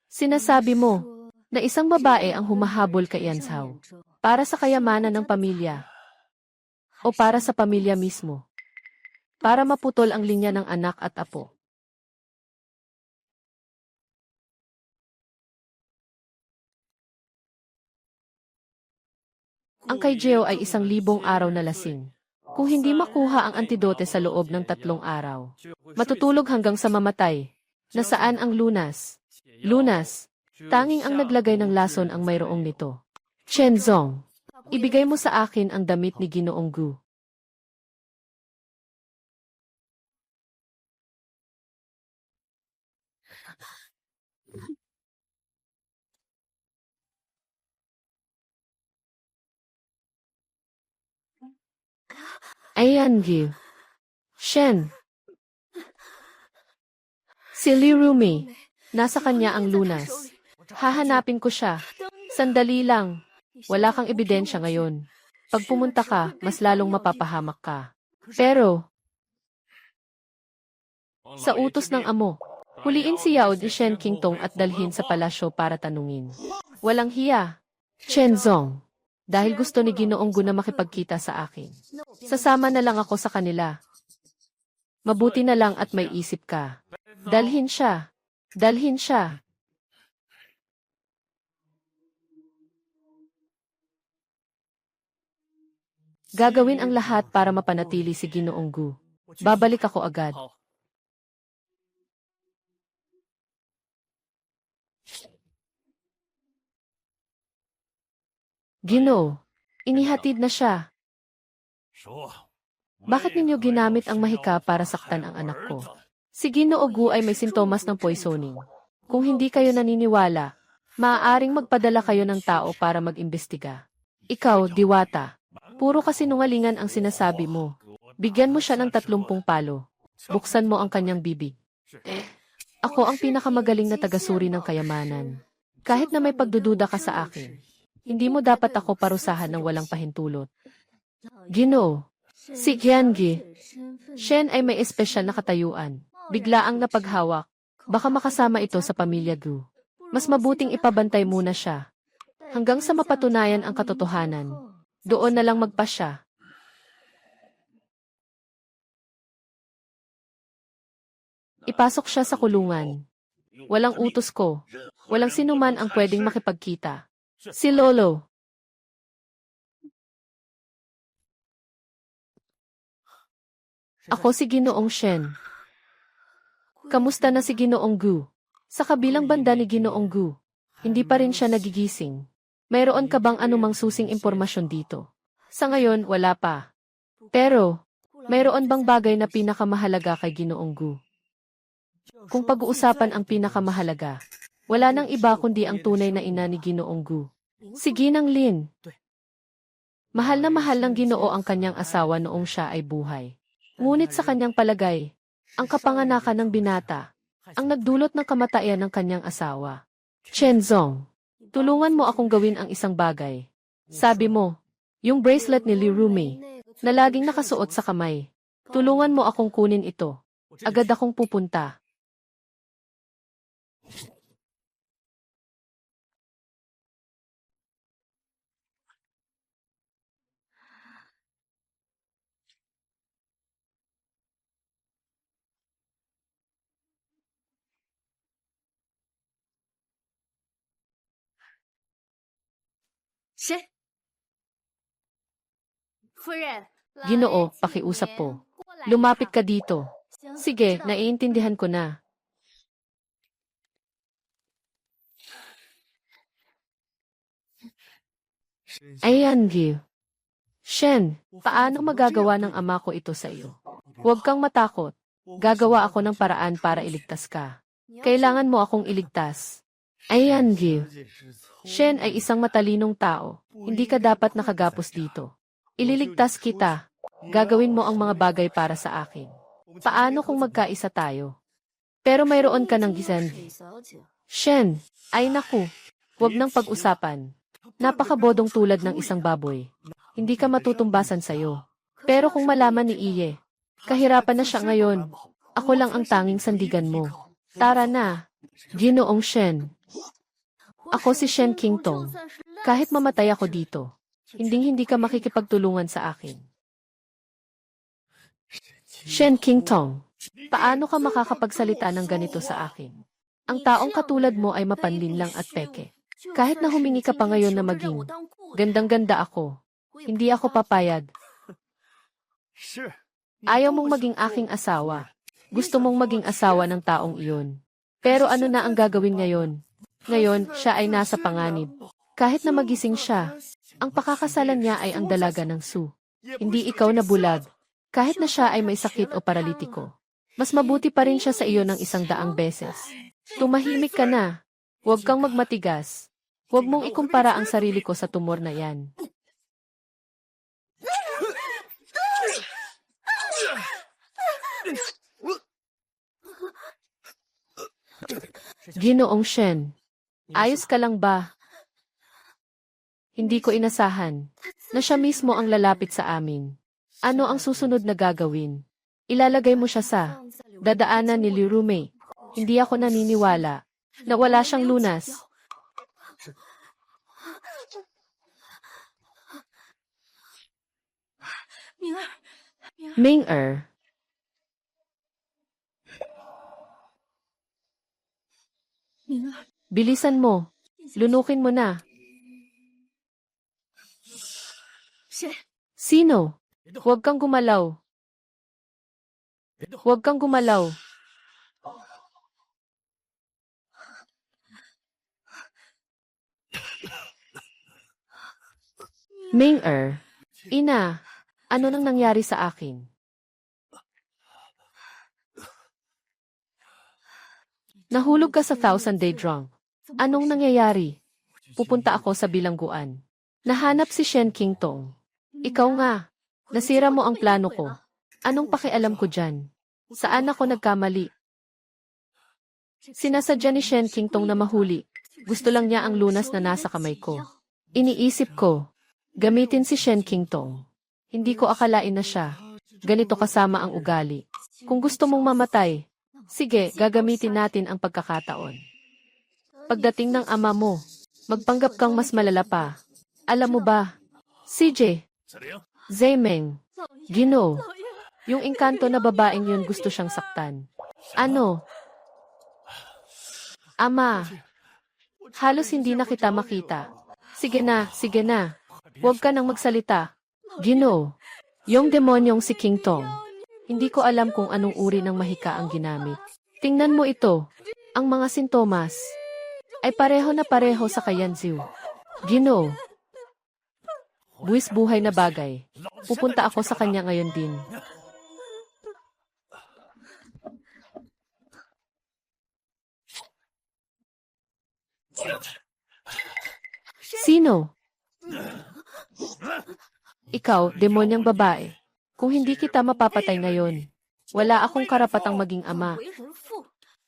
Sinasabi mo na isang babae ang humahabol kay Yan Zhao para sa kayamanan ng pamilya o para sa pamilya mismo. Para maputol ang linya ng anak at apo. Ang kay Jeo ay 1,000 araw na lasing. Kung hindi makuha ang antidote sa loob ng 3 araw, matutulog hanggang sa mamatay. Nasaan ang lunas? Lunas, tanging ang naglagay ng lason ang mayroong nito. Chenzong, ibigay mo sa akin ang damit ni Ginoong Gu. Ayan, Gu. Shen. Si Li Rumi. Nasa kanya ang lunas. Hahanapin ko siya. Sandali lang. Wala kang ebidensya ngayon. Pag pumunta ka, mas lalong mapapahamak ka. Pero, sa utos ng amo, huliin si Yao Di Shen Qingtong at dalhin sa palasyo para tanungin. Walang hiya. Chenzong. Dahil gusto ni Ginoong Gu na makipagkita sa akin. Sasama na lang ako sa kanila. Mabuti na lang at may isip ka. Dalhin siya. Dalhin siya. Gagawin ang lahat para mapanatili si Ginoong Gu. Babalik ako agad. Ginoo, inihatid na siya. Bakit ninyo ginamit ang mahika para saktan ang anak ko? Si Ginoo Gu ay may sintomas ng poisoning. Kung hindi kayo naniniwala, maaaring magpadala kayo ng tao para mag-imbestiga. Ikaw, Diwata, puro kasinungalingan ang sinasabi mo. Bigyan mo siya ng 30 palo. Buksan mo ang kanyang bibig. Ako ang pinakamagaling na tagasuri ng kayamanan. Kahit na may pagdududa ka sa akin, hindi mo dapat ako parusahan ng walang pahintulot. Ginoo, si Qiangi, Shen ay may espesyal na katayuan. Biglaang napaghawak. Baka makasama ito sa pamilya Gu. Mas mabuting ipabantay muna siya. Hanggang sa mapatunayan ang katotohanan. Doon na lang magpasya. Ipasok siya sa kulungan. Walang utos ko. Walang sinuman ang pwedeng makipagkita. Si Lolo. Ako si Ginoong Shen. Kamusta na si Ginoong Gu? Sa kabilang banda ni Ginoong Gu, hindi pa rin siya nagigising. Mayroon ka bang anumang susing impormasyon dito? Sa ngayon, wala pa. Pero, mayroon bang bagay na pinakamahalaga kay Ginoong Gu? Kung pag-uusapan ang pinakamahalaga, wala nang iba kundi ang tunay na ina ni Ginoong Gu. Si Ginang Lin. Mahal na mahal ng Ginoo ang kanyang asawa noong siya ay buhay. Ngunit sa kanyang palagay, ang kapanganakan ng binata, ang nagdulot ng kamatayan ng kanyang asawa. Chenzong, tulungan mo akong gawin ang isang bagay. Sabi mo, yung bracelet ni Li Rumi, na laging nakasuot sa kamay. Tulungan mo akong kunin ito. Agad akong pupunta. Ginoo, pakiusap po. Lumapit ka dito. Sige, naiintindihan ko na. Ayan, Gyu. Shen, paano magagawa ng ama ko ito sa iyo? Huwag kang matakot. Gagawa ako ng paraan para iligtas ka. Kailangan mo akong iligtas. Ayan, Gyu. Shen ay isang matalinong tao. Hindi ka dapat nakagapos dito. Ililigtas kita. Gagawin mo ang mga bagay para sa akin. Paano kung magkaisa tayo? Pero mayroon ka ng gisanhi. Shen, ay naku. Huwag nang pag-usapan. Napakabodong tulad ng isang baboy. Hindi ka matutumbasan sa'yo. Pero kung malaman ni Iye, kahirapan na siya ngayon. Ako lang ang tanging sandigan mo. Tara na, Ginoong Shen. Ako si Shen Qingtong. Kahit mamatay ako dito, hindi ka makikipagtulungan sa akin. Shen Qingtong, paano ka makakapagsalita ng ganito sa akin? Ang taong katulad mo ay mapanlinlang at peke. Kahit na humingi ka pa ngayon na maging gandang-ganda ako, hindi ako papayag. Ayaw mong maging aking asawa. Gusto mong maging asawa ng taong iyon. Pero ano na ang gagawin ngayon? Ngayon, siya ay nasa panganib. Kahit na magising siya, ang pakakasalan niya ay ang dalaga ng Su. Hindi ikaw na bulag. Kahit na siya ay may sakit o paralitiko. Mas mabuti pa rin siya sa iyo ng 100 beses. Tumahimik ka na. Huwag kang magmatigas. Huwag mong ikumpara ang sarili ko sa tumor na yan. Ginoong Shen, ayos ka lang ba? Hindi ko inasahan na siya mismo ang lalapit sa amin. Ano ang susunod na gagawin? Ilalagay mo siya sa dadaanan ni Liu Rumei. Hindi ako naniniwala na wala siyang lunas. Ming-er. Bilisan mo. Lunukin mo na. Sino? Huwag kang gumalaw. Huwag kang gumalaw. Ming-er. Ina, ano nang nangyari sa akin? Nahulog ka sa 1,000-day drunk. Anong nangyayari? Pupunta ako sa bilangguan. Nahanap si Shen Qingtong. Ikaw nga. Nasira mo ang plano ko. Anong pakialam ko dyan? Saan ako nagkamali? Sinasadya ni Shen Qingtong na mahuli. Gusto lang niya ang lunas na nasa kamay ko. Iniisip ko, gamitin si Shen Qingtong. Hindi ko akalain na siya. Ganito kasama ang ugali. Kung gusto mong mamatay, sige, gagamitin natin ang pagkakataon. Pagdating ng ama mo, magpanggap kang mas malala pa. Alam mo ba, CJ, Zemeng, Ginoo, yung engkanto na babaeng yun gusto siyang saktan. Ano? Ama, halos hindi na kita makita. Sige na. Huwag ka nang magsalita. Ginoo, yung demonyong si Qingtong. Hindi ko alam kung anong uri ng mahika ang ginamit. Tingnan mo ito. Ang mga sintomas ay pareho na pareho sa Kayanziu. Ginoo. Buwis buhay na bagay. Pupunta ako sa kanya ngayon din. Sino? Ikaw, demonyang babae. Kung hindi kita mapapatay ngayon, wala akong karapatang maging ama.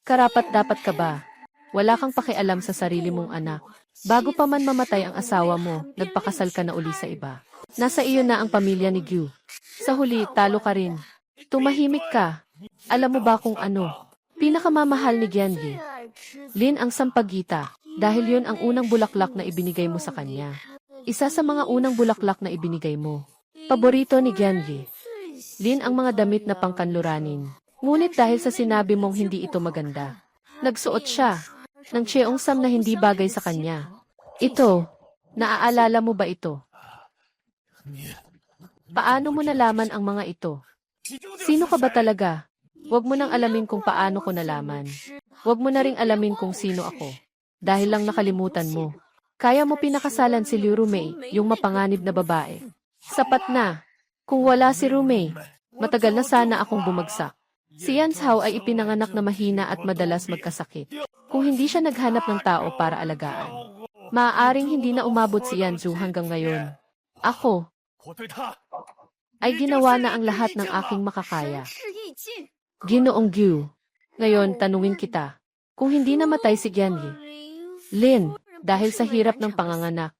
Karapat dapat ka ba? Wala kang pakialam sa sarili mong anak. Bago pa man mamatay ang asawa mo, nagpakasal ka na uli sa iba. Nasa iyo na ang pamilya ni Gyu. Sa huli, talo ka rin. Tumahimik ka. Alam mo ba kung ano? Pinakamamahal ni Genji. Lin ang sampagita, dahil yun ang unang bulaklak na ibinigay mo sa kanya. Isa sa mga unang bulaklak na ibinigay mo. Paborito ni Genji. Lin ang mga damit na pangkanluranin. Ngunit dahil sa sinabi mong hindi ito maganda, nagsuot siya ng cheongsam na hindi bagay sa kanya. Ito, Naaalala mo ba ito? 你 Paano mo nalaman ang mga ito? Sino ka ba talaga? Huwag mo nang alamin kung paano ko nalaman. Huwag mo na ring alamin kung sino ako. Dahil lang nakalimutan mo. Kaya mo pinakasalan si Liu Rumei, yung mapanganib na babae. Sapat na. Kung wala si Rumei, matagal na sana akong bumagsak. Si Yan Zhao ay ipinanganak na mahina at madalas magkasakit. Kung hindi siya naghanap ng tao para alagaan, maaaring hindi na umabot si Yan Zhu hanggang ngayon. Ako, 我对他 ay ginawa na ang lahat ng aking makakaya. Ginoong Gyu. Ngayon, tanungin kita. Kung hindi namatay si Yanli, Lin, dahil sa hirap ng panganganak,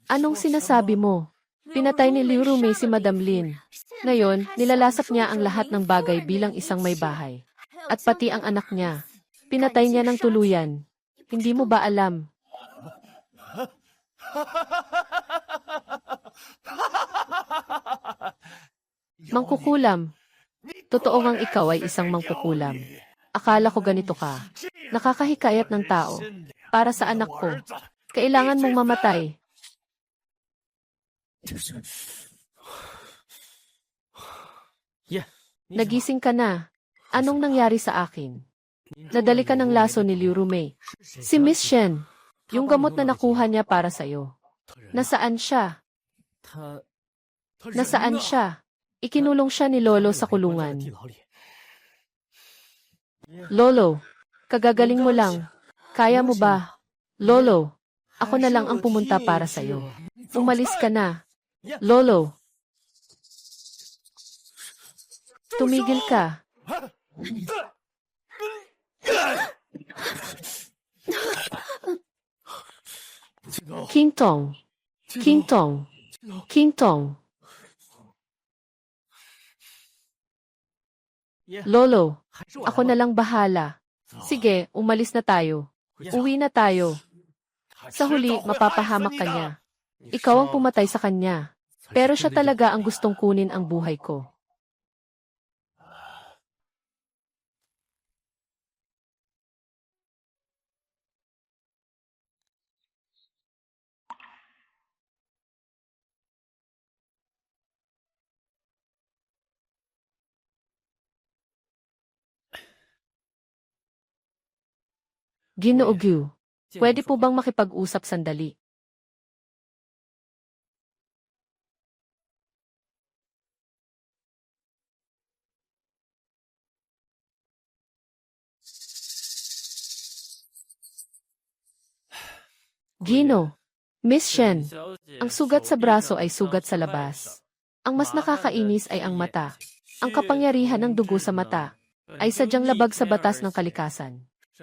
anong sinasabi mo? Pinatay ni Liu Rumei si Madam Lin. Ngayon, nilalasap niya ang lahat ng bagay bilang isang may bahay. At pati ang anak niya. Pinatay niya ng tuluyan. Hindi mo ba alam? Mangkukulam. Totoo ngang ikaw ay isang mangkukulam. Akala ko ganito ka. Nakakahikayat ng tao. Para sa anak ko. Kailangan mong mamatay. Nagising ka na. Anong nangyari sa akin? Nadali ka ng laso ni Liu Rumei. Si Miss Shen. Yung gamot na nakuha niya para sa'yo. Nasaan siya? 他 Nasaan siya? Ikinulong siya ni Lolo sa kulungan. Lolo, kagagaling mo lang. Kaya mo ba? Lolo, ako na lang ang pumunta para sa'yo. Umalis ka na. Lolo. Tumigil ka. King Tong. King Tong. King Tong. Lolo, ako na lang bahala. Sige, umalis na tayo. Uwi na tayo. Sa huli, mapapahamak ka niya. Ikaw ang pumatay sa kanya. Pero siya talaga ang gustong kunin ang buhay ko. Ginoo Gyu, pwede po bang makipag-usap sandali? Gino, Miss Shen, ang sugat sa braso ay sugat sa labas. Ang mas nakakainis ay ang mata. Ang kapangyarihan ng dugo sa mata ay sadyang labag sa batas ng kalikasan.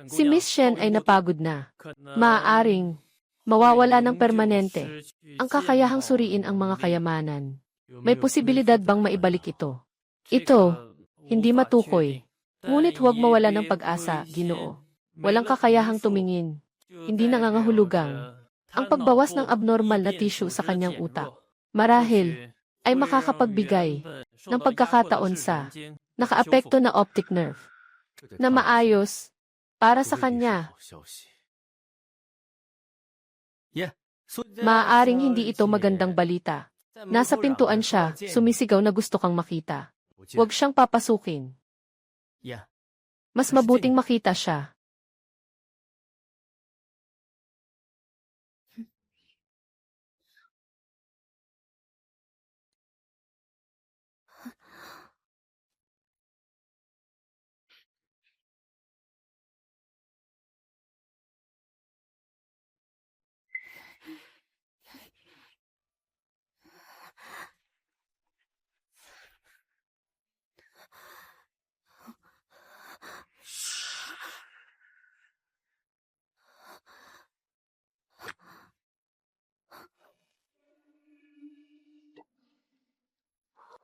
Si Miss Shen ay napagod na. Maaaring mawawala ng permanente ang kakayahang suriin ang mga kayamanan. May posibilidad bang maibalik ito? Ito, hindi matukoy. Ngunit huwag mawala ng pag-asa, Ginoo. Walang kakayahang tumingin. Hindi nangangahulugang ang pagbawas ng abnormal na tissue sa kanyang utak. Marahil ay makakapagbigay ng pagkakataon sa nakaapekto na optic nerve na maayos para sa kanya. Maaaring hindi ito magandang balita. Nasa pintuan siya, sumisigaw na gusto kang makita. Huwag siyang papasukin. Mas mabuting makita siya.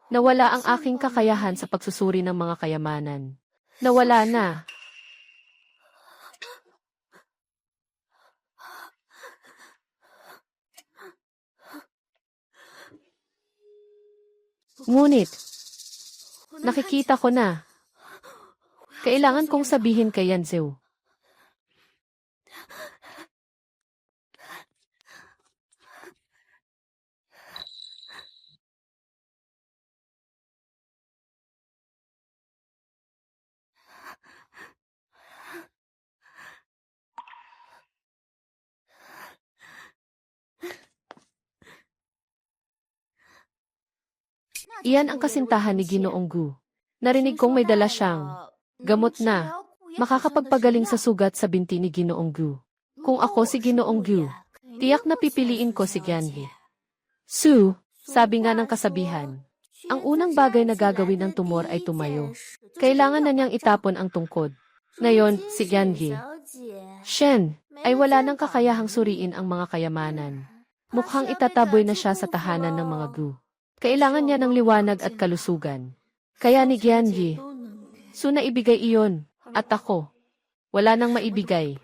Nawala ang aking kakayahan sa pagsusuri ng mga kayamanan. Nawala na. Ngunit, nakikita ko na. Kailangan kong sabihin kay Yanzhou. Iyan ang kasintahan ni Ginoong Gu. Narinig kong may dala siyang gamot na makakapagpagaling sa sugat sa binti ni Ginoong Gu. Kung ako si Ginoong Gu, tiyak na pipiliin ko si Gianli. Su, sabi nga ng kasabihan, ang unang bagay na gagawin ng tumor ay tumayo. Kailangan na niyang itapon ang tungkod. Ngayon, si Gianli. Shen, ay wala nang kakayahang suriin ang mga kayamanan. Mukhang itataboy na siya sa tahanan ng mga Gu. Kailangan niya ng liwanag at kalusugan. Kaya ni Gianli, Su na ibigay iyon, at ako, wala nang maibigay.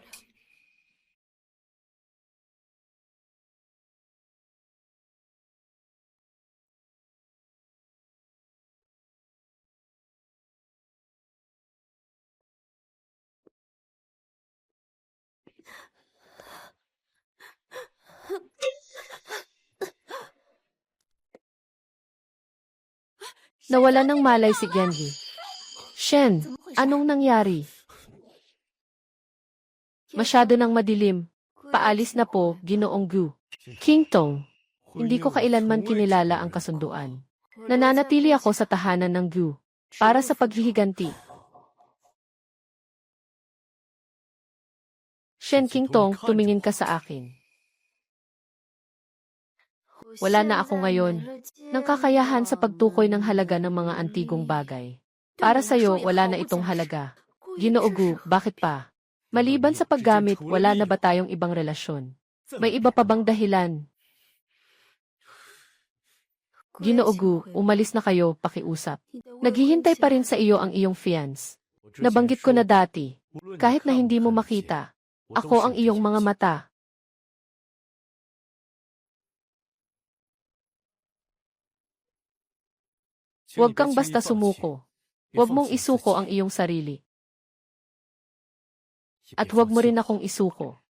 Nawala ng malay si Gianli. Shen, anong nangyari? Masyado nang madilim. Paalis na po, Ginoong Gu. King Tong, hindi ko kailanman kinilala ang kasunduan. Nananatili ako sa tahanan ng Gu para sa paghihiganti. Shen King Tong, tumingin ka sa akin. Wala na ako ngayon ng kakayahan sa pagtukoy ng halaga ng mga antigong bagay. Para sa'yo, wala na itong halaga. Ginoo Gu, bakit pa? Maliban sa paggamit, wala na ba tayong ibang relasyon? May iba pa bang dahilan? Ginoo Gu, umalis na kayo, pakiusap. Naghihintay pa rin sa iyo ang iyong fiance. Nabanggit ko na dati, kahit na hindi mo makita, ako ang iyong mga mata. Huwag kang basta sumuko. Huwag mong isuko ang iyong sarili. At huwag mo rin akong isuko.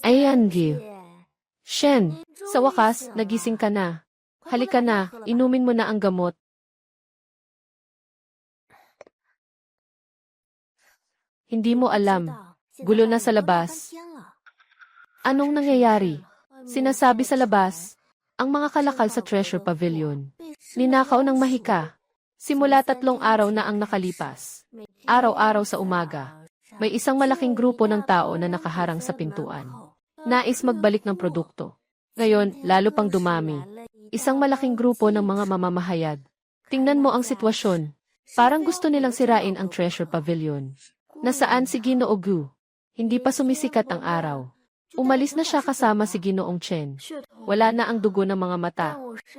Ayan, Gil. Shen, sa wakas, nagising ka na. Halika na, inumin mo na ang gamot. Hindi mo alam. Gulo na sa labas. Anong nangyayari? Sinasabi sa labas, ang mga kalakal sa Treasure Pavilion. Ninakaw ng mahika. Simula 3 araw na ang nakalipas. Araw-araw sa umaga, may isang malaking grupo ng tao na nakaharang sa pintuan. Nais magbalik ng produkto. Ngayon, lalo pang dumami. Isang malaking grupo ng mga mamamahayag. Tingnan mo ang sitwasyon. Parang gusto nilang sirain ang Treasure Pavilion. Nasaan si Ginoo Gu? Hindi pa sumisikat ang araw. Umalis na siya kasama si Ginoong Chen. Wala na ang dugo ng mga mata.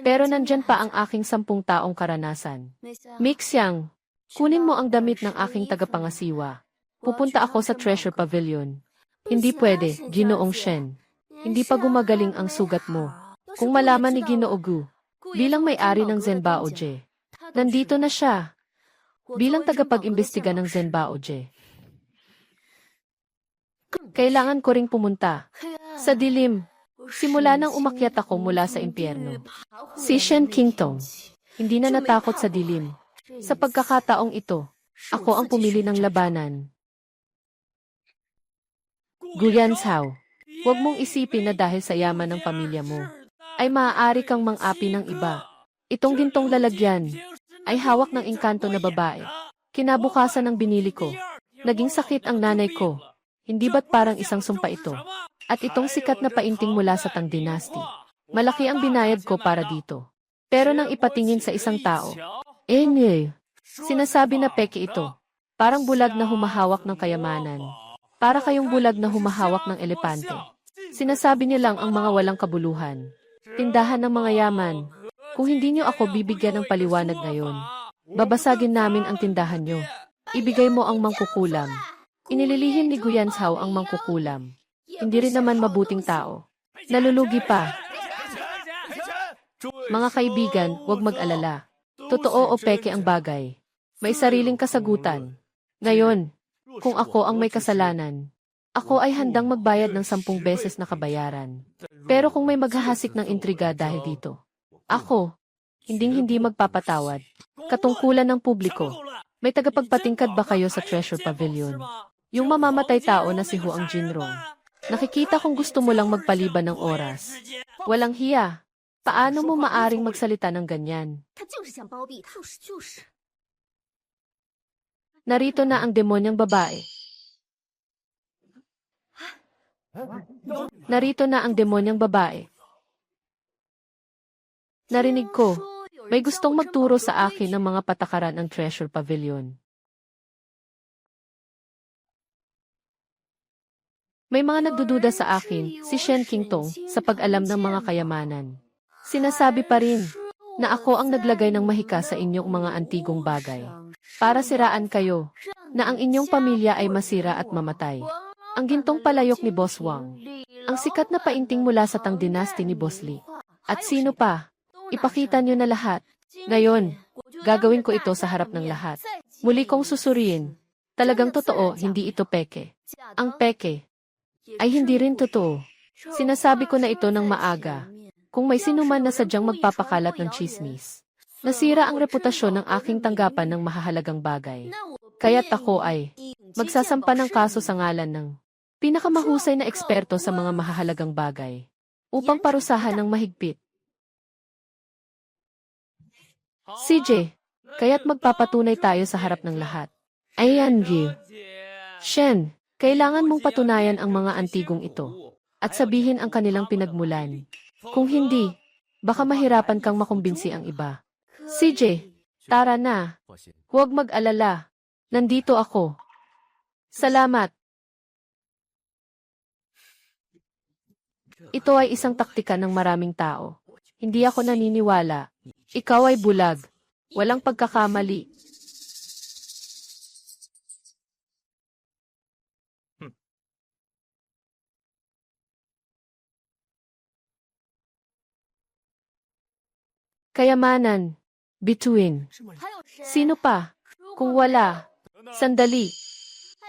Pero nandyan pa ang aking 10 taong karanasan. Mixiang, kunin mo ang damit ng aking tagapangasiwa. Pupunta ako sa Treasure Pavilion. Hindi pwede, Ginoong Shen. Hindi pa gumagaling ang sugat mo. Kung malaman ni Ginoo Gu, bilang may-ari ng Zenbaoje, nandito na siya. Bilang tagapag-imbestiga ng Zenbaoje. Kailangan ko ring pumunta. Sa dilim, simula nang umakyat ako mula sa impyerno. Si Shen King Tong, hindi na natakot sa dilim. Sa pagkakataong ito, ako ang pumili ng labanan. Guyan Cao, huwag mong isipin na dahil sa yaman ng pamilya mo, ay maaari kang mang-api ng iba. Itong gintong lalagyan ay hawak ng engkanto na babae. Kinabukasan ng binili ko. Naging sakit ang nanay ko. Hindi ba't parang isang sumpa ito? At itong sikat na painting mula sa Tang Dynasty. Malaki ang binayad ko para dito. Pero nang ipatingin sa isang tao, sinasabi na peke ito. Parang bulag na humahawak ng kayamanan. Para kayong bulag na humahawak ng elepante. Sinasabi niyo lang ang mga walang kabuluhan. Tindahan ng mga yaman. Kung hindi niyo ako bibigyan ng paliwanag ngayon, babasagin namin ang tindahan niyo. Ibigay mo ang mangkukulam. Inililihim ni Guyan Cao ang mangkukulam. Hindi rin naman mabuting tao. Nalulugi pa. Mga kaibigan, huwag mag-alala. Totoo o peke ang bagay. May sariling kasagutan. Ngayon, kung ako ang may kasalanan, ako ay handang magbayad ng 10 beses na kabayaran. Pero kung may maghahasik ng intriga dahil dito, ako, hindi magpapatawad. Katungkulan ng publiko. May tagapagpatingkad ba kayo sa Treasure Pavilion? Yung mamamatay tao na si Huang Jinrong. Nakikita kong gusto mo lang magpaliban ng oras. Walang hiya. Paano mo maaring magsalita ng ganyan? 他就是想包庇他，就是。 Narito na ang demonyang babae. Narito na ang demonyang babae. Narinig ko, may gustong magturo sa akin ng mga patakaran ng Treasure Pavilion. May mga nagdududa sa akin, si Shen Qingtong, sa pag-alam ng mga kayamanan. Sinasabi pa rin na ako ang naglagay ng mahika sa inyong mga antigong bagay. Para siraan kayo, na ang inyong pamilya ay masira at mamatay. Ang gintong palayok ni Boss Wang. Ang sikat na painting mula sa Tang Dynasty ni Boss Li. At sino pa? Ipakita nyo na lahat. Ngayon, gagawin ko ito sa harap ng lahat. Muli kong susuriin. Talagang totoo, hindi ito peke. Ang peke ay hindi rin totoo. Sinasabi ko na ito ng maaga. Kung may sinuman na sadyang magpapakalat ng chismis. Nasira ang reputasyon ng aking tanggapan ng mahahalagang bagay. Kaya't ako ay magsasampa ng kaso sa ngalan ng pinakamahusay na eksperto sa mga mahahalagang bagay upang parusahan ng mahigpit. CJ, kaya't magpapatunay tayo sa harap ng lahat. Ayan, Gyu. Shen, kailangan mong patunayan ang mga antigong ito at sabihin ang kanilang pinagmulan. Kung hindi, baka mahirapan kang makumbinsi ang iba. CJ, tara na. Huwag mag-alala. Nandito ako. Salamat. Ito ay isang taktika ng maraming tao. Hindi ako naniniwala. Ikaw ay bulag. Walang pagkakamali. Kayamanan. Bituin. Sino pa? Kung wala. Sandali.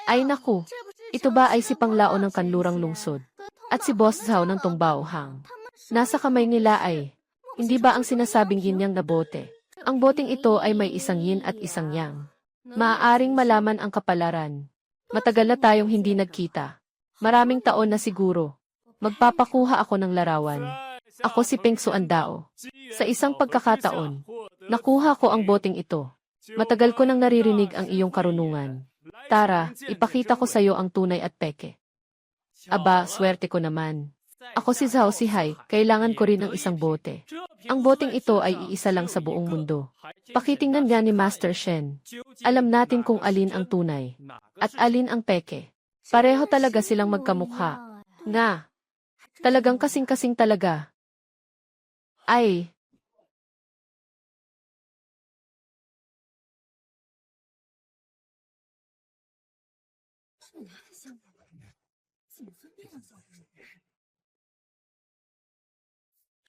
Ay naku. Ito ba ay si Panglao ng Kanlurang Lungsod? At si Boss Zhao ng Tongbao Hang? Nasa kamay nila ay, hindi ba ang sinasabing yin yang na bote? Ang boteng ito ay may isang yin at isang yang. Maaaring malaman ang kapalaran. Matagal na tayong hindi nagkita. Maraming taon na siguro. Magpapakuha ako ng larawan. Ako si Peng Suandao. Sa isang pagkakataon, nakuha ko ang boteng ito. Matagal ko nang naririnig ang iyong karunungan. Tara, ipakita ko sa iyo ang tunay at peke. Aba, swerte ko naman. Ako si Zhao Sihai, kailangan ko rin ng isang bote. Ang boteng ito ay iisa lang sa buong mundo. Pakitingnan nga ni Master Shen. Alam natin kung alin ang tunay at alin ang peke. Pareho talaga silang magkamukha. Nga. Talagang kasing-kasing talaga. Ay.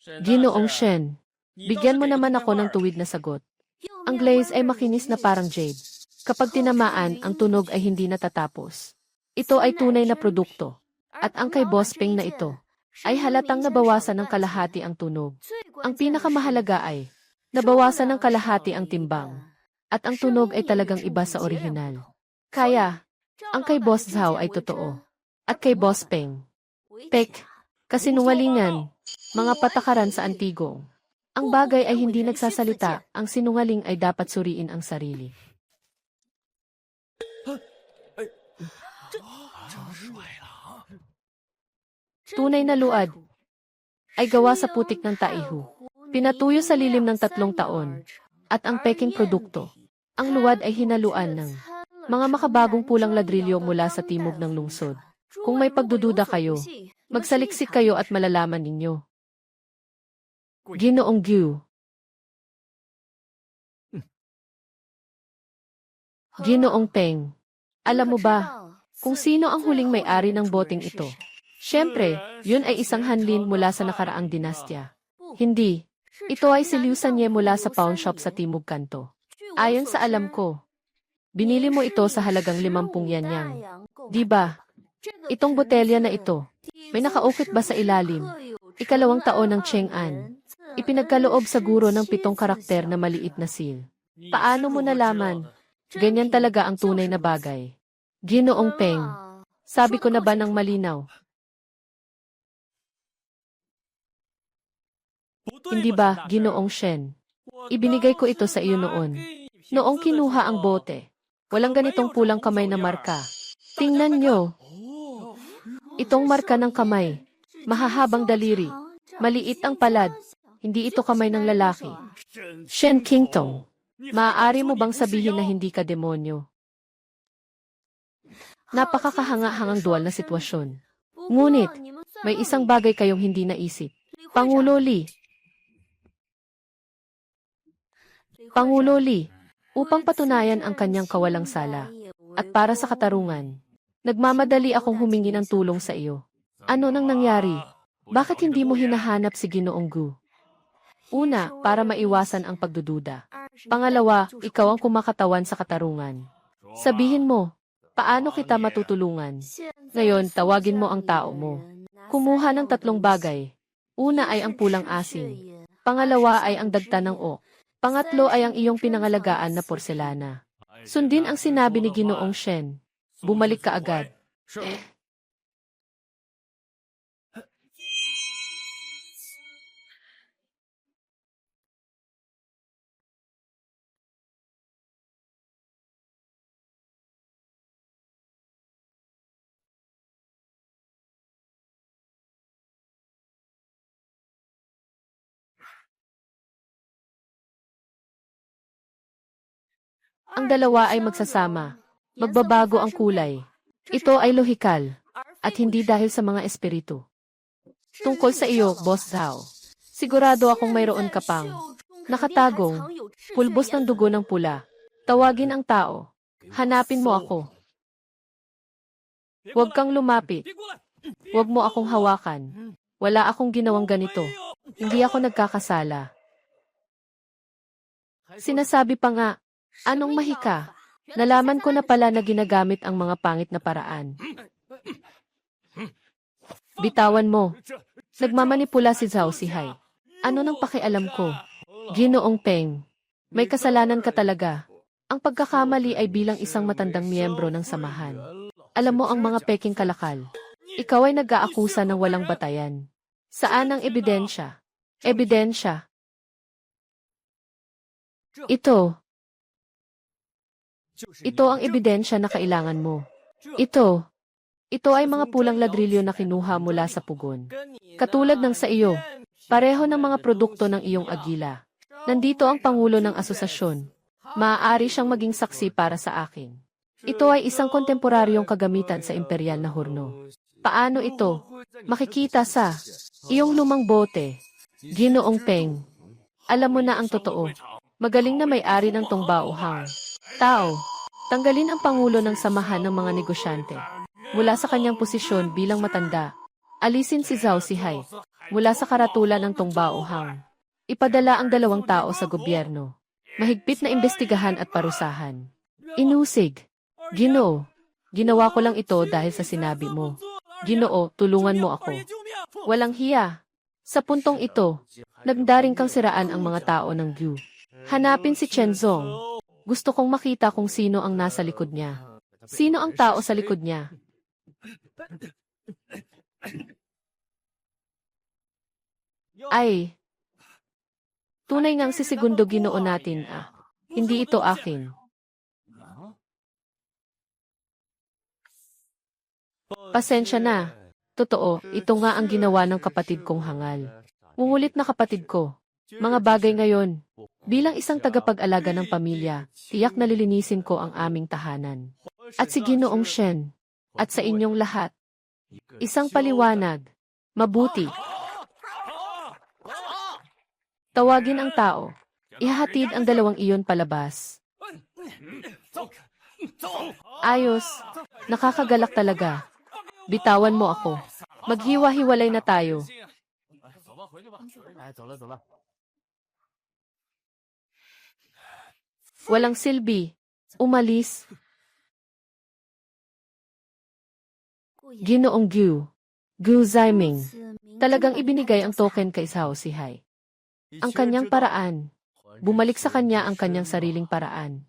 Ginoong Shen, bigyan mo naman ako ng tuwid na sagot. Ang glaze ay makinis na parang jade. Kapag tinamaan, ang tunog ay hindi natatapos. Ito ay tunay na produkto. At ang kay Boss Peng na ito, ay halatang nabawasan ng kalahati ang tunog. Ang pinakamahalaga ay, nabawasan ng kalahati ang timbang. At ang tunog ay talagang iba sa orihinal. Kaya, ang kay Boss Zhao ay totoo. At kay Boss Peng, pek, kasinungalingan, mga patakaran sa antigong. Ang bagay ay hindi nagsasalita, ang sinungaling ay dapat suriin ang sarili. Tunay na luad ay gawa sa putik ng taihu. Pinatuyo sa lilim ng 3 taon. At ang peking produkto. Ang luwad ay hinaluan ng mga makabagong pulang ladrilyo mula sa timog ng lungsod. Kung may pagdududa kayo, magsaliksik kayo at malalaman ninyo. Ginoong Gyu. Ginoong Peng. Alam mo ba kung sino ang huling may-ari ng boteng ito? Siyempre, yun ay isang hanlin mula sa nakaraang dinastya. Hindi. Ito ay si Liu Sanye mula sa pawn shop sa Timog Kanto. Ayon sa alam ko, binili mo ito sa halagang 50 yanyang. Di ba? Itong botelya na ito, may nakaukit ba sa ilalim? 2 taon ng Cheng'an. Ipinagkaloob sa guro ng 7 karakter na maliit na seal. Paano mo nalaman? Ganyan talaga ang tunay na bagay. Ginoong Peng, sabi ko na ba ng malinaw? Hindi ba, Ginoong Shen? Ibinigay ko ito sa iyo noon. Noong kinuha ang bote. Walang ganitong pulang kamay na marka. Tingnan nyo. Itong marka ng kamay. Mahahabang daliri. Maliit ang palad. Hindi ito kamay ng lalaki. Shen Qingtong, maaari mo bang sabihin na hindi ka demonyo? Napakakahanga-hangang dual na sitwasyon. Ngunit, may isang bagay kayong hindi naisip. Pangulo Li. Pangulo Li, upang patunayan ang kanyang kawalang sala, at para sa katarungan, nagmamadali akong humingi ng tulong sa iyo. Ano nang nangyari? Bakit hindi mo hinahanap si Ginoong Gu? Una, para maiwasan ang pagdududa. Pangalawa, ikaw ang kumakatawan sa katarungan. Sabihin mo, paano kita matutulungan? Ngayon, tawagin mo ang tao mo. Kumuha ng 3 bagay. Una ay ang pulang asin. Pangalawa ay ang dagta ng ok. Pangatlo ay ang iyong pinangalagaan na porselana. Sundin ang sinabi ni Ginoong Shen. Bumalik ka agad. Ang dalawa ay magsasama. Magbabago ang kulay. Ito ay lohikal, at hindi dahil sa mga espiritu. Tungkol sa iyo, Boss Zhao. Sigurado akong mayroon ka pang nakatagong pulbos ng dugo ng pula. Tawagin ang tao. Hanapin mo ako. Huwag kang lumapit. Huwag mo akong hawakan. Wala akong ginawang ganito. Hindi ako nagkakasala. Sinasabi pa nga, anong mahika? Nalaman ko na pala na ginagamit ang mga pangit na paraan. Bitawan mo. Nagmamanipula si Zhao Sihai. Ano nang pakialam ko? Ginoong Peng, may kasalanan ka talaga. Ang pagkakamali ay bilang isang matandang miyembro ng samahan. Alam mo ang mga peking kalakal. Ikaw ay nag-aakusa ng walang batayan. Saan ang ebidensya? Ebidensya. Ito ang ebidensya na kailangan mo. Ito ay mga pulang ladrilyo na kinuha mula sa pugon. Katulad ng sa iyo, pareho ng mga produkto ng iyong agila. Nandito ang pangulo ng asosasyon. Maaari siyang maging saksi para sa akin. Ito ay isang kontemporaryong kagamitan sa imperial na hurno. Paano ito? Makikita sa iyong lumang bote. Ginoong Peng, alam mo na ang totoo. Magaling na may-ari ng Tongbao-hang tao. Tanggalin ang pangulo ng samahan ng mga negosyante. Mula sa kanyang posisyon bilang matanda, alisin si Zhao Sihai mula sa karatulan ng Tongbao-hang. Ipadala ang 2 tao sa gobyerno. Mahigpit na imbestigahan at parusahan. Inusig. Ginoo, ginawa ko lang ito dahil sa sinabi mo. Ginoo, tulungan mo ako. Walang hiya. Sa puntong ito, nagdaring kang siraan ang mga tao ng Gu. Hanapin si Chen Zong. Gusto kong makita kung sino ang nasa likod niya. Sino ang tao sa likod niya? Ay, tunay ngang si Segundo Ginoo natin hindi ito akin. Pasensya na. Totoo, ito nga ang ginawa ng kapatid kong hangal. Ngungulit na kapatid ko. Mga bagay ngayon. Bilang isang tagapag-alaga ng pamilya, tiyak na lilinisin ko ang aming tahanan. At si Ginoong Shen. At sa inyong lahat. Isang paliwanag. Mabuti. Tawagin ang tao. Ihahatid ang 2 iyon palabas. Ayos. Nakakagalak talaga. Bitawan mo ako. Maghiwa-hiwalay na tayo. Walang silbi. Umalis. Ginoong Gu. Gu Zaiming. Talagang ibinigay ang token kay Zhao Sihai. Ang kanyang paraan. Bumalik sa kanya ang kanyang sariling paraan.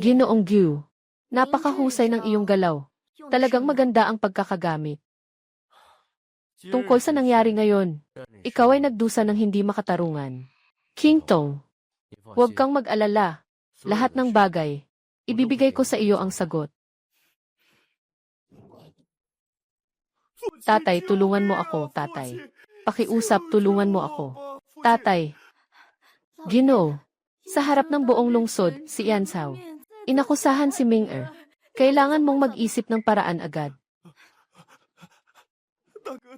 Ginoong Gu, napakahusay ng iyong galaw. Talagang maganda ang pagkakagamit. Tungkol sa nangyari ngayon, ikaw ay nagdusa ng hindi makatarungan. King Tong, huwag kang mag-alala. Lahat ng bagay, ibibigay ko sa iyo ang sagot. Tatay, tulungan mo ako, tatay. Pakiusap, tulungan mo ako. Tatay. Ginoo. Sa harap ng buong lungsod, si Yan Sao. Inakusahan si Ming-er. Kailangan mong mag-isip ng paraan agad.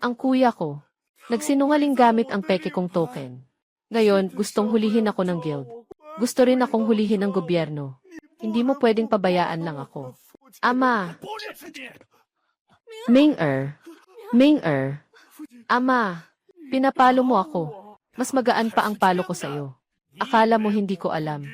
Ang kuya ko. Nagsinungaling gamit ang peke kong token. Ngayon, gustong hulihin ako ng guild. Gusto rin akong hulihin ng gobyerno. Hindi mo pwedeng pabayaan lang ako. Ama. Ming-er. Ming-er. Ama. Pinapalo mo ako. Mas magaan pa ang palo ko sa iyo. Akala mo hindi ko alam.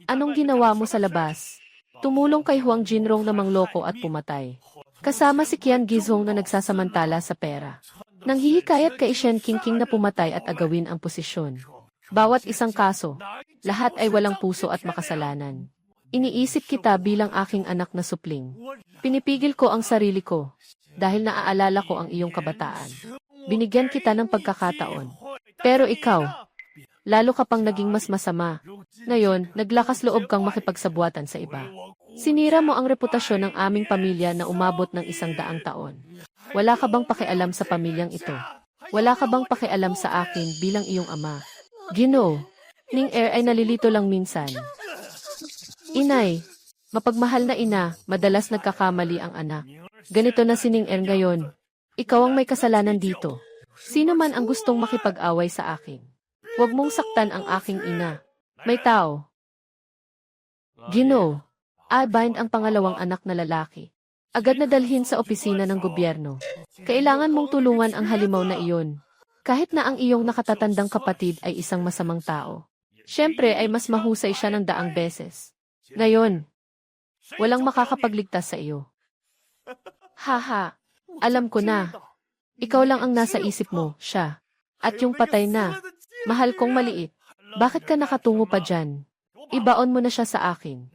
Anong ginawa mo sa labas? Tumulong kay Huang Jinrong na mangloko at pumatay. Kasama si Qian Gizhong na nagsasamantala sa pera. Nanghihikayat kay Shen Qingqing na pumatay at agawin ang posisyon. Bawat isang kaso, lahat ay walang puso at makasalanan. Iniisip kita bilang aking anak na supling. Pinipigil ko ang sarili ko dahil naaalala ko ang iyong kabataan. Binigyan kita ng pagkakataon. Pero ikaw, lalo ka pang naging mas masama. Ngayon, naglakas loob kang makipagsabuatan sa iba. Sinira mo ang reputasyon ng aming pamilya na umabot ng 100 taon. Wala ka bang pakialam sa pamilyang ito? Wala ka bang pakialam sa akin bilang iyong ama? Ginoo, Ning-er ay nalilito lang minsan. Inay, mapagmahal na ina, madalas nagkakamali ang anak. Ganito na si Ning-er ngayon. Ikaw ang may kasalanan dito. Sino man ang gustong makipag-away sa akin. Huwag mong saktan ang aking ina. May tao. Ginoo, I-bind ang pangalawang anak na lalaki. Agad na dalhin sa opisina ng gobyerno. Kailangan mong tulungan ang halimaw na iyon. Kahit na ang iyong nakatatandang kapatid ay isang masamang tao. Siyempre ay mas mahusay siya ng 100 beses. Ngayon, walang makakapagligtas sa iyo. Haha, alam ko na. Ikaw lang ang nasa isip mo, siya. At yung patay na. Mahal kong maliit. Bakit ka nakatungo pa dyan? Ibaon mo na siya sa akin.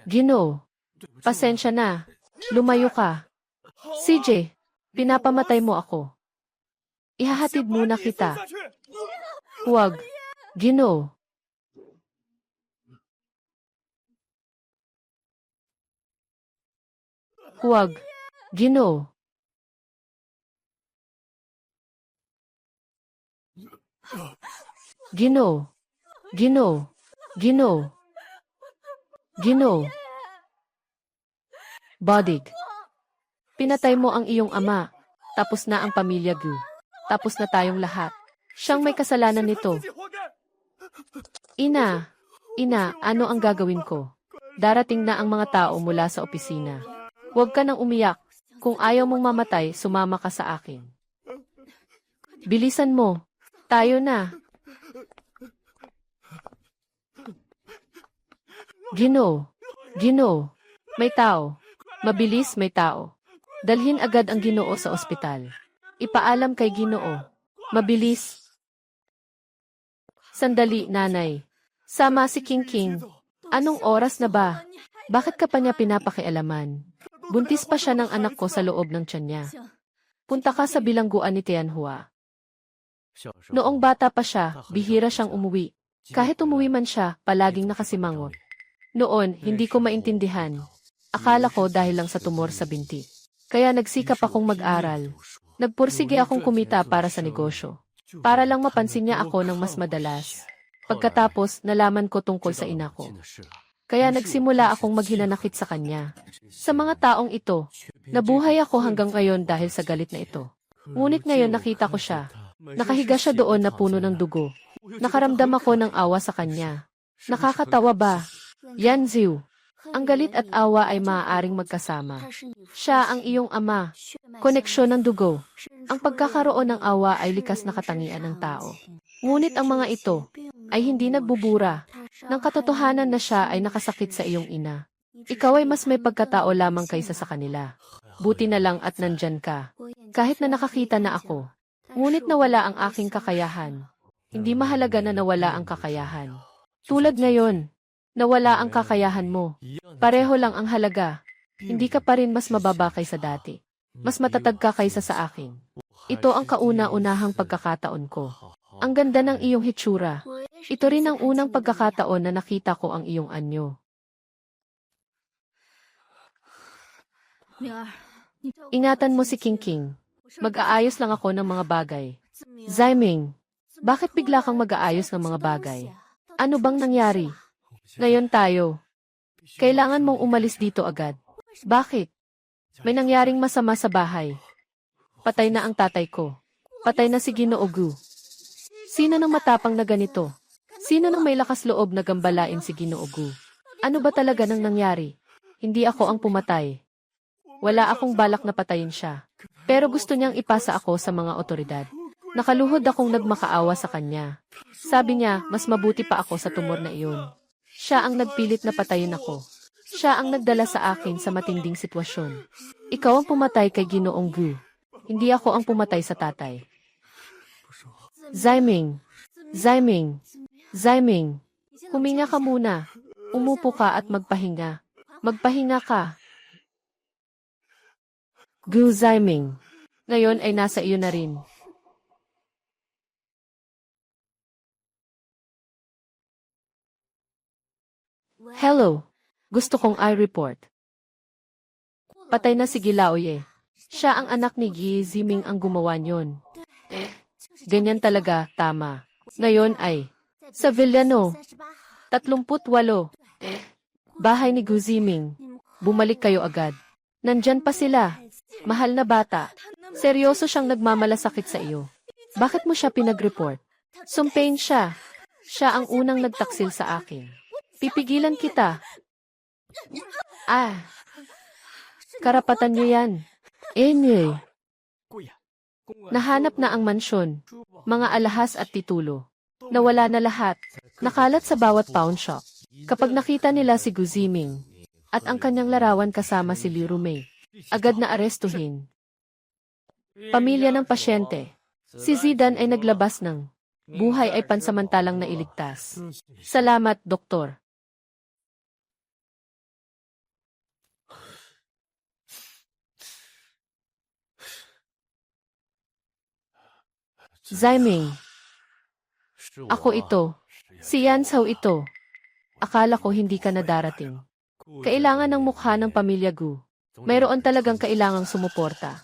Ginoo, pasensya na. Lumayo ka. CJ, pinapamatay mo ako. Ihahatid muna kita. Huwag. Ginoo. Huwag. Ginoo. Ginoo. Ginoo. Ginoo. Ginoo. Bodig. Pinatay mo ang iyong ama. Tapos na ang pamilya Gu. Tapos na tayong lahat. Siyang may kasalanan nito. Ina. Ina, ano ang gagawin ko? Darating na ang mga tao mula sa opisina. Huwag ka nang umiyak. Kung ayaw mong mamatay, sumama ka sa akin. Bilisan mo. Tayo na. Ginoo. Ginoo. May tao. Mabilis, may tao. Dalhin agad ang Ginoo sa ospital. Ipaalam kay Ginoo. Mabilis. Sandali, nanay. Sama si King. Anong oras na ba? Bakit ka pa niya pinapakialaman? Buntis pa siya ng anak ko sa loob ng tiyan niya. Punta ka sa bilangguan ni Tianhua. Noong bata pa siya, bihira siyang umuwi. Kahit umuwi man siya, palaging nakasimangot. Noon, hindi ko maintindihan. Akala ko dahil lang sa tumor sa binti. Kaya nagsikap akong mag-aral. Nagpursige akong kumita para sa negosyo. Para lang mapansin niya ako ng mas madalas. Pagkatapos, nalaman ko tungkol sa ina ko. Kaya nagsimula akong maghinanakit sa kanya. Sa mga taong ito, nabuhay ako hanggang ngayon dahil sa galit na ito. Ngunit ngayon nakita ko siya. Nakahiga siya doon na puno ng dugo. Nakaramdam ako ng awa sa kanya. Nakakatawa ba? Yan Ziu. Ang galit at awa ay maaaring magkasama. Siya ang iyong ama. Koneksyon ng dugo. Ang pagkakaroon ng awa ay likas na katangian ng tao. Ngunit ang mga ito ay hindi nagbubura. Nang katotohanan na siya ay nakasakit sa iyong ina. Ikaw ay mas may pagkatao lamang kaysa sa kanila. Buti na lang at nandyan ka. Kahit na nakakita na ako. Ngunit nawala ang aking kakayahan. Hindi mahalaga na nawala ang kakayahan. Tulad ngayon, Nawala ang kakayahan mo. Pareho lang ang halaga. Hindi ka pa rin mas mababa kaysa dati. Mas matatag ka kaysa sa akin. Ito ang kauna-unahang pagkakataon ko. Ang ganda ng iyong hitsura. Ito rin ang unang pagkakataon na nakita ko ang iyong anyo. 明儿，你照顾 Ingatan mo si King King. Mag-aayos lang ako ng mga bagay. Zaiming, bakit bigla kang mag-aayos ng mga bagay? Ano bang nangyari? Ngayon tayo. Kailangan mong umalis dito agad. Bakit? May nangyaring masama sa bahay. Patay na ang tatay ko. Patay na si Ginoo Gu. Sino nang matapang na ganito? Sino nang may lakas loob na gambalain si Ginoo Gu? Ano ba talaga nang nangyari? Hindi ako ang pumatay. Wala akong balak na patayin siya. Pero gusto niyang ipasa ako sa mga otoridad. Nakaluhod akong nagmakaawa sa kanya. Sabi niya, mas mabuti pa ako sa tumor na iyon. Siya ang nagpilit na patayin ako. Siya ang nagdala sa akin sa matinding sitwasyon. Ikaw ang pumatay kay Ginoong Gu. Hindi ako ang pumatay sa tatay. Zaiming, Zaiming, Zaiming, huminga ka muna. Umupo ka at magpahinga. Magpahinga ka. Gu Zaiming, ngayon ay nasa iyo na rin. Hello, gusto kong i-report. Patay na si Gilaoye. Siya ang anak ni Gi Ziming ang gumawa niyon. Ganyan talaga, tama. Ngayon ay, sa Villano, 38. Bahay ni Gu Ziming. Bumalik kayo agad. Nandyan pa sila. Mahal na bata. Seryoso siyang nagmamalasakit sa iyo. Bakit mo siya pinag-report? Sumpain siya. Siya ang unang nagtaksil sa akin. Pipigilan kita. Karapatan niyo yan. Anyway, nahanap na ang mansyon, mga alahas at titulo. Nawala na lahat. Nakalat sa bawat pawn shop. Kapag nakita nila si Gu Ziming at ang kanyang larawan kasama si Liu Rumei, agad na arestuhin. Pamilya ng pasyente. Si Zidan ay naglabas ng buhay ay pansamantalang nailigtas. Salamat, Doktor. Zaiming, ako ito. Si Yan Sao ito. Akala ko hindi ka na darating. Kailangan ng mukha ng pamilya Gu. Mayroon talagang kailangang sumuporta.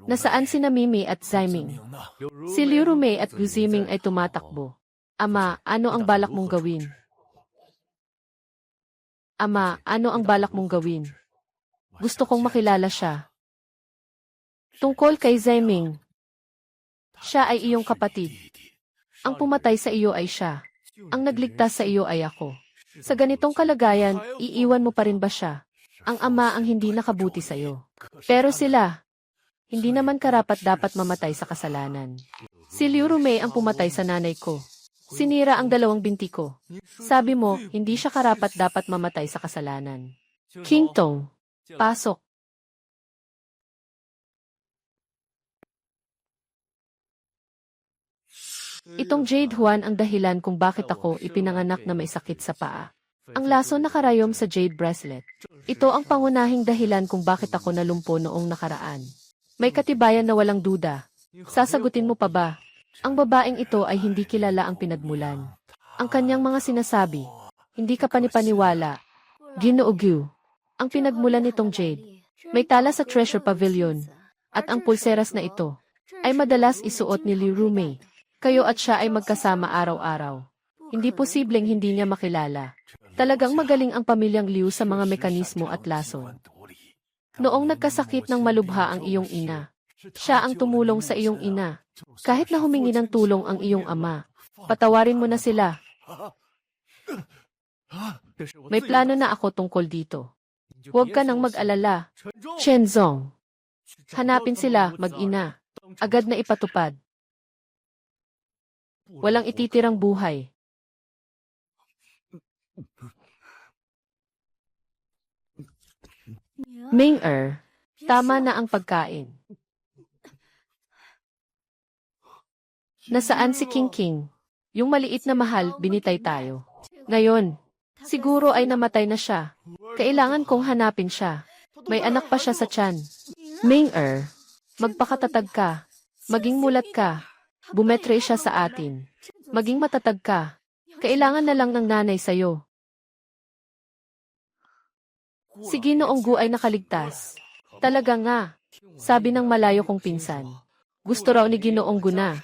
Nasaan si Mimi at Zaiming? Si Liu Rumei at Gu Ziming ay tumatakbo. Ama, ano ang balak mong gawin? Ama, ano ang balak mong gawin? Gusto kong makilala siya. Tungkol kay Zaiming. Siya ay iyong kapatid. Ang pumatay sa iyo ay siya. Ang nagligtas sa iyo ay ako. Sa ganitong kalagayan, iiwan mo pa rin ba siya? Ang ama ang hindi nakabuti sa iyo. Pero sila, hindi naman karapat-dapat mamatay sa kasalanan. Si Liu Rumei ang pumatay sa nanay ko. Sinira ang 2 binti ko. Sabi mo, hindi siya karapat-dapat mamatay sa kasalanan. King Tong, pasok. Itong Jade Huan ang dahilan kung bakit ako ipinanganak na may sakit sa paa. Ang laso nakarayom sa Jade bracelet. Ito ang pangunahing dahilan kung bakit ako nalumpo noong nakaraan. May katibayan na walang duda. Sasagutin mo pa ba? Ang babaeng ito ay hindi kilala ang pinagmulan. Ang kanyang mga sinasabi, hindi ka panipaniwala. Ginoo Gu, ang pinagmulan nitong Jade. May tala sa Treasure Pavilion. At ang pulseras na ito ay madalas isuot ni Liu Rumei. Kayo at siya ay magkasama araw-araw. Hindi posibleng hindi niya makilala. Talagang magaling ang pamilyang Liu sa mga mekanismo at lason. Noong nagkasakit ng malubha ang iyong ina, siya ang tumulong sa iyong ina. Kahit na humingi ng tulong ang iyong ama, patawarin mo na sila. May plano na ako tungkol dito. Huwag ka nang mag-alala. Shenzong. Hanapin sila, mag-ina. Agad na ipatupad. Walang ititirang buhay. Ming-er, tama na ang pagkain. Nasaan si King King? Yung maliit na mahal, binitay tayo. Ngayon, siguro ay namatay na siya. Kailangan kong hanapin siya. May anak pa siya sa tiyan. Ming-er, magpakatatag ka. Maging mulat ka. Bumetre siya sa atin. Maging matatag ka. Kailangan na lang ng nanay sa'yo. Si Ginoong Gu ay nakaligtas. Talaga nga. Sabi ng malayo kong pinsan. Gusto raw ni Ginoong Gu na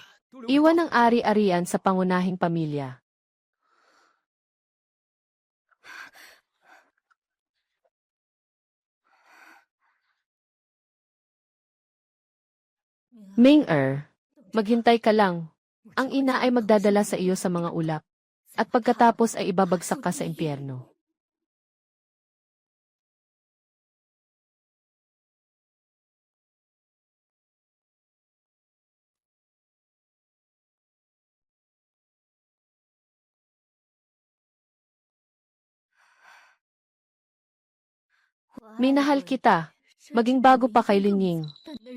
iwan ang ari-arian sa pangunahing pamilya. Ming-er, maghintay ka lang. Ang ina ay magdadala sa iyo sa mga ulap. At pagkatapos ay ibabagsak ka sa impyerno. Minahal kita, maging bago pa kay Linying.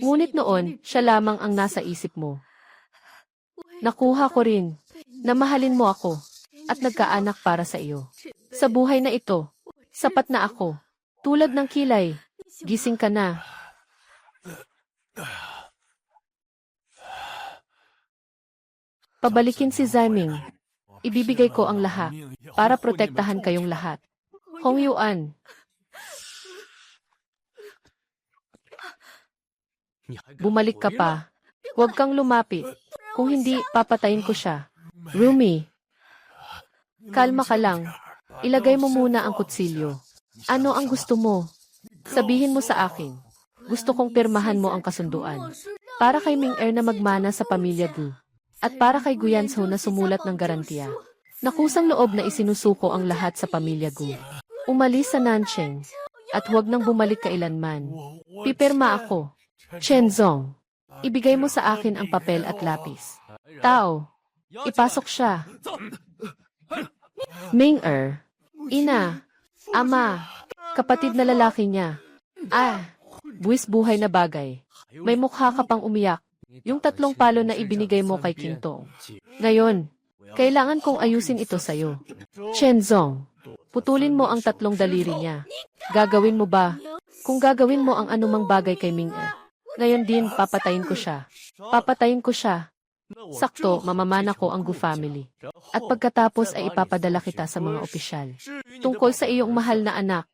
Ngunit noon, siya lamang ang nasa isip mo. Nakuha ko rin, na mahalin mo ako, at nagkaanak para sa iyo. Sa buhay na ito, sapat na ako. Tulad ng kilay, gising ka na. Pabalikin si Zaiming. Ibibigay ko ang lahat, para protektahan kayong lahat. Hong Yuan. Bumalik ka pa. Huwag kang lumapit. Kung hindi, papatayin ko siya. Rumi. Kalma ka lang. Ilagay mo muna ang kutsilyo. Ano ang gusto mo? Sabihin mo sa akin. Gusto kong pirmahan mo ang kasunduan. Para kay Ming-er na magmana sa pamilya Gu. At para kay Guyanzhou na sumulat ng garantiya. Nakusang loob na isinusuko ang lahat sa pamilya Gu. Umalis sa Nancheng. At huwag nang bumalik kailanman. Pipirma ako. Chenzong. Ibigay mo sa akin ang papel at lapis. Tao. Ipasok siya. Ming-er. Ina. Ama. Kapatid na lalaki niya. Buwis buhay na bagay. May mukha ka pang umiyak. Yung 3 palo na ibinigay mo kay King Tong. Ngayon, kailangan kong ayusin ito sa'yo. Chenzong. Putulin mo ang 3 daliri niya. Gagawin mo ba? Kung gagawin mo ang anumang bagay kay Ming-er. Ngayon din, papatayin ko siya. Papatayin ko siya. Sakto, mamamana ko ang Gu family. At pagkatapos ay ipapadala kita sa mga opisyal. Tungkol sa iyong mahal na anak.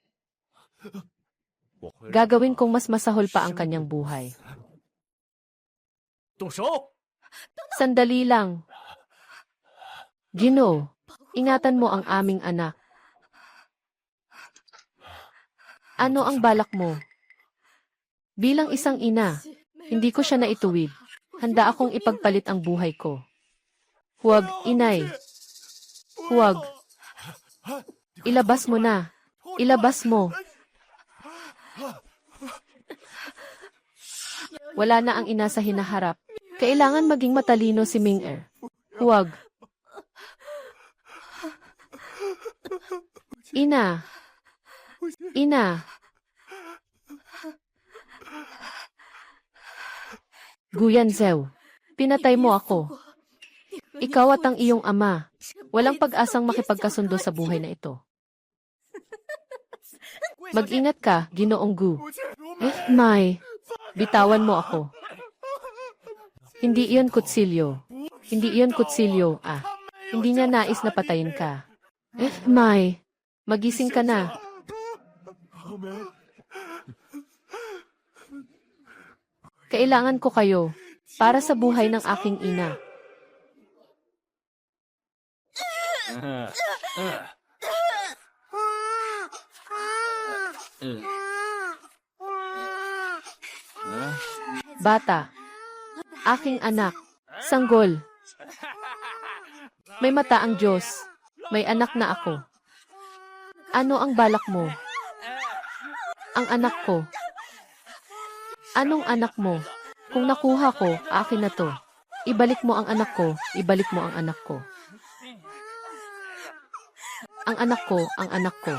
Gagawin kong mas masahol pa ang kanyang buhay. Sandali lang. Ginoo, ingatan mo ang aming anak. Ano ang balak mo? Bilang isang ina, hindi ko siya naituwid. Handa akong ipagpalit ang buhay ko. Huwag, inay. Huwag. Ilabas mo na. Ilabas mo. Wala na ang ina sa hinaharap. Kailangan maging matalino si Ming-er. Huwag. Ina. Ina. Guyanzhou, pinatay mo ako. Ikaw at ang iyong ama. Walang pag-asang makipagkasundo sa buhay na ito. Mag-ingat ka, Ginoong Gu. May. Bitawan mo ako. Hindi iyon kutsilyo. Hindi iyon kutsilyo, Hindi niya nais na patayin ka. May. Magising ka na. Kailangan ko kayo para sa buhay ng aking ina. Bata. Aking anak. Sanggol. May mata ang Diyos. May anak na ako. Ano ang balak mo? Ang anak ko. Anong anak mo? Kung nakuha ko, akin na to. Ibalik mo ang anak ko, ibalik mo ang anak ko. Ang anak ko, ang anak ko.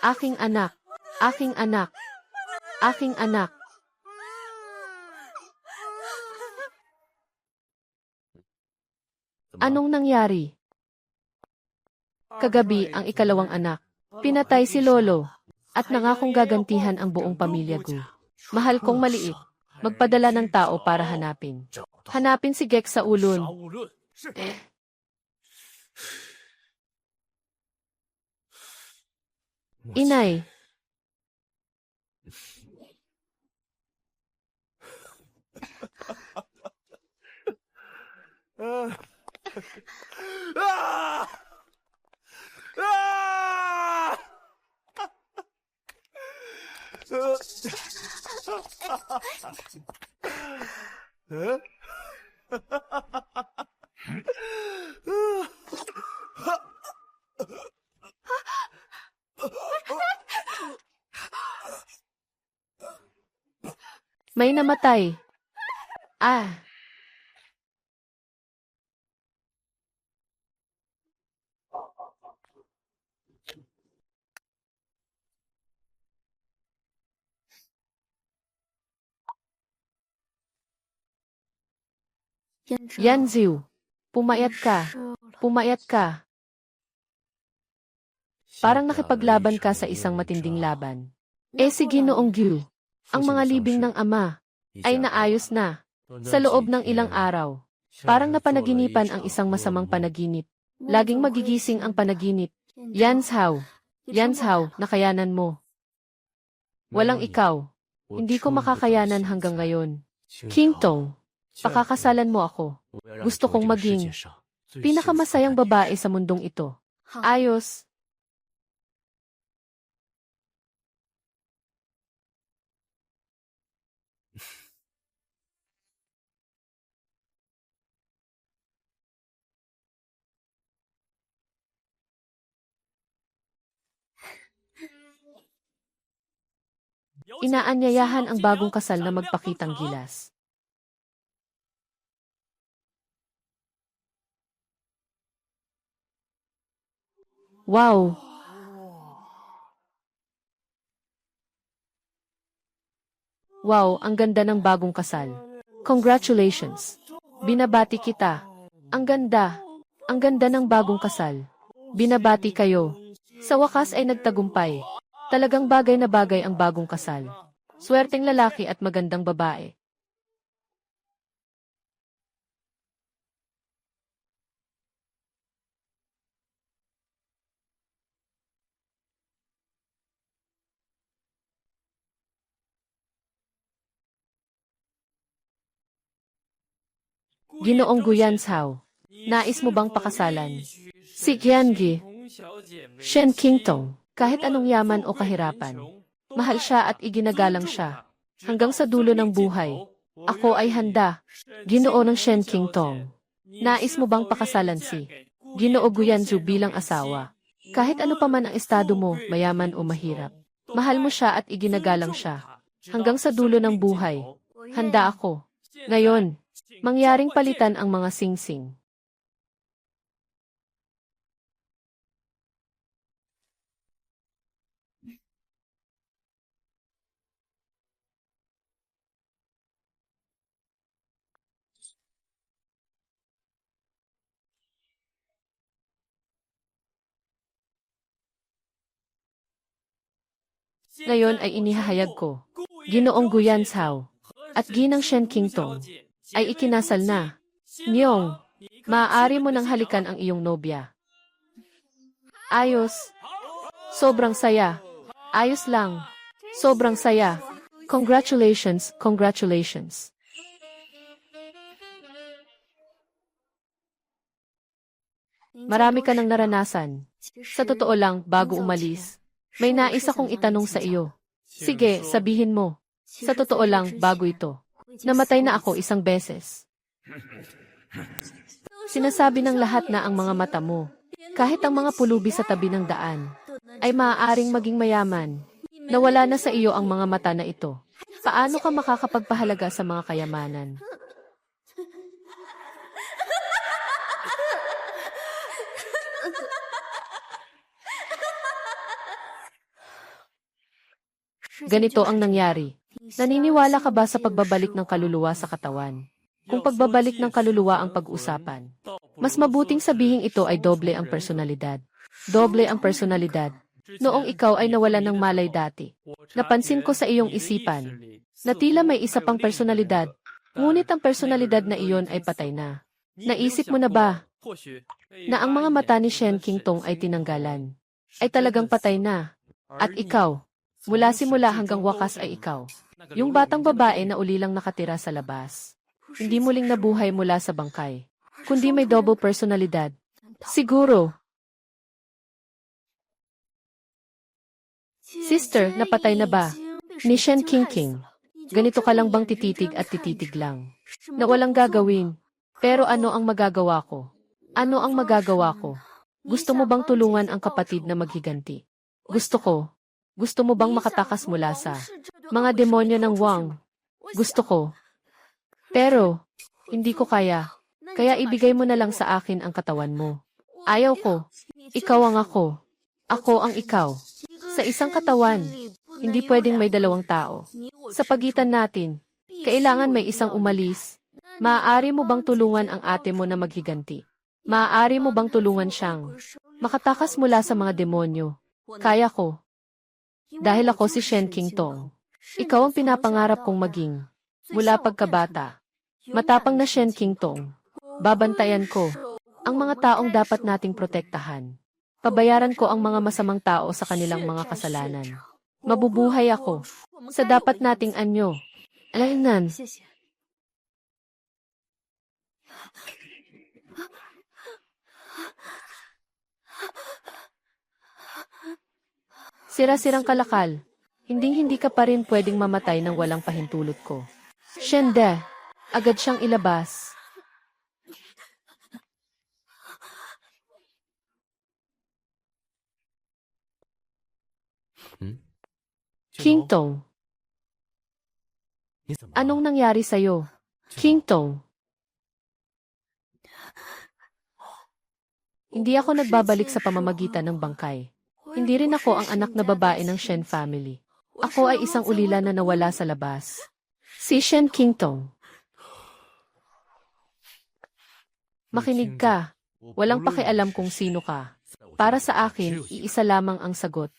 Aking anak, aking anak, Aking anak, anong nangyari? Kagabi ang ikalawang anak. Pinatay si Lolo. At nangakong gagantihan ang buong pamilya Gu. Mahal kong maliit. Magpadala ng tao para hanapin. Hanapin si Gek sa 杀 ulon. 无论是 Inay, Ah! Ah! may namatay. Ah, Yanziu. Pumayat ka. Pumayat ka. Parang nakipaglaban ka sa isang matinding laban. Si Ginoong Gyu, ang mga libing ng ama ay naayos na. Sa loob ng ilang araw, parang napanaginipan ang isang masamang panaginip. Laging magigising ang panaginip. Yanzhao, Yanzhao, nakayanan mo. Walang ikaw. Hindi ko makakayanan hanggang ngayon. King Tong, pakakasalan mo ako. Gusto kong maging pinakamasayang babae sa mundong ito. Ayos. Inaanyayahan ang bagong kasal na magpakitang gilas. Wow! Wow, ang ganda ng bagong kasal. Congratulations! Binabati kita. Ang ganda. Ang ganda ng bagong kasal. Binabati kayo. Sa wakas ay nagtagumpay. Talagang bagay na bagay ang bagong kasal. Swerteng lalaki at magandang babae. Ginoong Guyanzhao, nais mo bang pakasalan? Si Qiangi, Shen Qingtong, kahit anong yaman o kahirapan, mahal siya at iginagalang siya. Hanggang sa dulo ng buhay, ako ay handa. Ginoo ng Shen Qingtong. Nais mo bang pakasalan si Ginoo Guyanzhou bilang asawa? Kahit ano pa man ang estado mo, mayaman o mahirap, mahal mo siya at iginagalang siya. Hanggang sa dulo ng buhay, handa ako. Ngayon, mangyaring palitan ang mga singsing. Ngayon ay inihahayag ko, Ginoong Guyanzhao at Ginang Shen Qingtong ay ikinasal na. Nyong, maaari mo nang halikan ang iyong nobya. Ayos. Sobrang saya. Ayos lang. Sobrang saya. Congratulations, congratulations. Marami ka nang naranasan. Sa totoo lang, bago umalis, may nais akong itanong sa iyo. Sige, sabihin mo. Sa totoo lang, bago ito, namatay na ako isang beses. Sinasabi ng lahat na ang mga mata mo, kahit ang mga pulubi sa tabi ng daan, ay maaaring maging mayaman. Nawala na sa iyo ang mga mata na ito. Paano ka makakapagpahalaga sa mga kayamanan? Ganito ang nangyari. Naniniwala ka ba sa pagbabalik ng kaluluwa sa katawan? Kung pagbabalik ng kaluluwa ang pag-usapan, mas mabuting sabihing ito ay doble ang personalidad. Doble ang personalidad. Noong ikaw ay nawalan ng malay dati, napansin ko sa iyong isipan na tila may isa pang personalidad, ngunit ang personalidad na iyon ay patay na. Naisip mo na ba na ang mga mata ni Shen Qingtong ay tinanggalan? Ay talagang patay na. At ikaw, mula simula hanggang wakas ay ikaw. Yung batang babae na ulilang nakatira sa labas. Hindi muling nabuhay mula sa bangkay, kundi may double personalidad. Siguro. Sister, napatay na ba? Ni Shen Qingqing. Ganito ka lang bang tititig at tititig lang? Na walang gagawin. Pero ano ang magagawa ko? Ano ang magagawa ko? Gusto mo bang tulungan ang kapatid na maghiganti? Gusto ko. Gusto mo bang makatakas mula sa mga demonyo ng Wang? Gusto ko. Pero, hindi ko kaya. Kaya ibigay mo na lang sa akin ang katawan mo. Ayaw ko. Ikaw ang ako. Ako ang ikaw. Sa isang katawan, hindi pwedeng may dalawang tao. Sa pagitan natin, kailangan may isang umalis. Maaari mo bang tulungan ang ate mo na maghiganti? Maaari mo bang tulungan siyang makatakas mula sa mga demonyo? Kaya ko. Dahil ako si Shen Qingtong. Ikaw ang pinapangarap kong maging. Mula pagkabata. Matapang na Shen Qingtong. Babantayan ko ang mga taong dapat nating protektahan. Pabayaran ko ang mga masamang tao sa kanilang mga kasalanan. Mabubuhay ako sa dapat nating anyo. Alainan. Sira-sirang kalakal. Hinding-hindi ka pa rin pwedeng mamatay ng walang pahintulot ko. Shende, agad siyang ilabas. Qingtong, anong nangyari sa'yo? Qingtong. Hindi ako nagbabalik sa pamamagitan ng bangkay. Hindi rin ako ang anak na babae ng Shen family. Ako ay isang ulila na nawala sa labas. Si Shen Qingtong. Makinig ka. Walang pakialam kung sino ka. Para sa akin, iisa lamang ang sagot.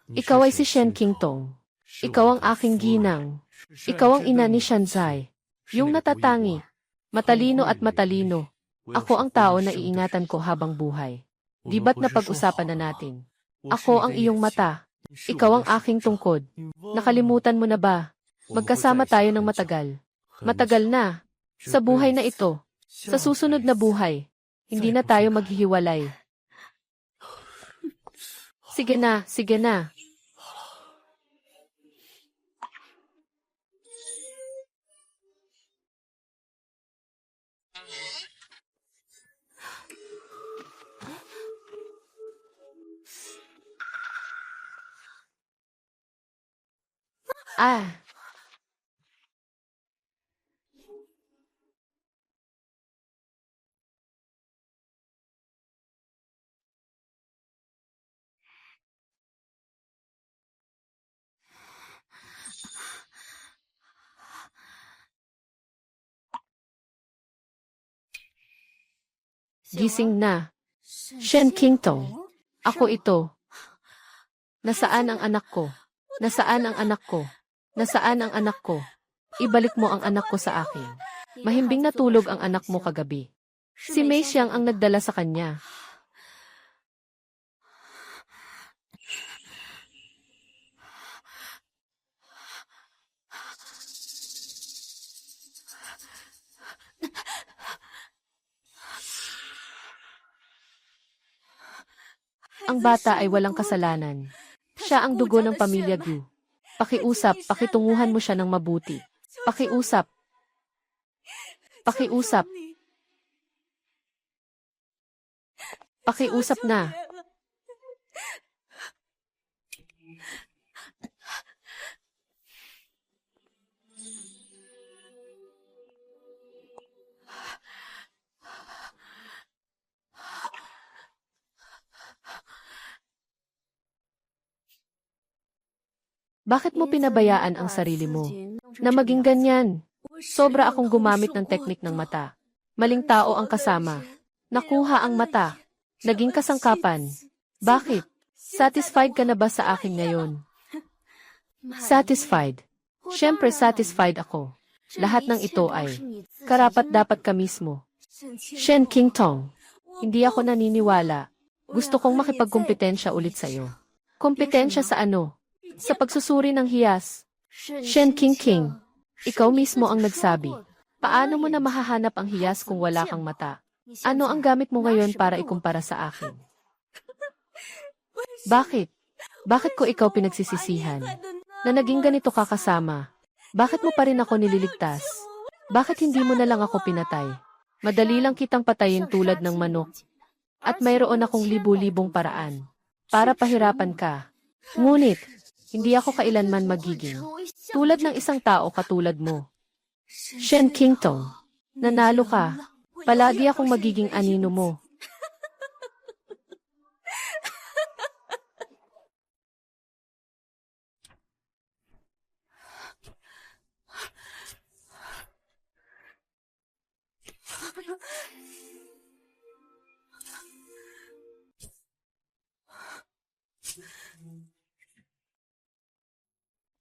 Ikaw ay si Shen Qingtong. Ikaw ang aking ginang. Ikaw ang ina ni Shanzai. Yung natatangi. Matalino at matalino. Ako ang tao na iingatan ko habang buhay. Di ba't napag-usapan na natin? Ako ang iyong mata. Ikaw ang aking tungkod. Nakalimutan mo na ba? Magkasama tayo ng matagal. Matagal na. Sa buhay na ito. Sa susunod na buhay. Hindi na tayo maghihiwalay. Sige na, sige na. Ah, gising na. Shen Qingtong. Ako ito. Nasaan ang anak ko? Nasaan ang anak ko? Nasaan ang anak ko? Ibalik mo ang anak ko sa akin. Mahimbing natulog ang anak mo kagabi. Si Mei Xiang ang nagdala sa kanya. Ang bata ay walang kasalanan. Siya ang dugo ng pamilya Gu. Pakiusap, pakitunguhan mo siya ng mabuti. Pakiusap. Pakiusap. Pakiusap na. Bakit mo pinabayaan ang sarili mo na maging ganyan? Sobra akong gumamit ng teknik ng mata. Maling tao ang kasama. Nakuha ang mata. Naging kasangkapan. Bakit? Satisfied ka na ba sa akin ngayon? Satisfied. Siyempre satisfied ako. Lahat ng ito ay karapat-dapat ka mismo. Shen Qingtong. Hindi ako naniniwala. Gusto kong makipagkumpetensya ulit sa'yo. Kompetensya sa ano? Sa pagsusuri ng hiyas. Shen Qingqing. Ikaw mismo ang nagsabi. Paano mo na mahahanap ang hiyas kung wala kang mata? Ano ang gamit mo ngayon para ikumpara sa akin? Bakit? Bakit ko ikaw pinagsisisihan? Na naging ganito ka kasama? Bakit mo pa rin ako nililigtas? Bakit hindi mo na lang ako pinatay? Madali lang kitang patayin tulad ng manok. At mayroon akong libu-libong paraan para pahirapan ka. Ngunit, hindi ako kailanman magiging tulad ng isang tao katulad mo. Shen Qingtong, nanalo ka. Palagi akong magiging anino mo.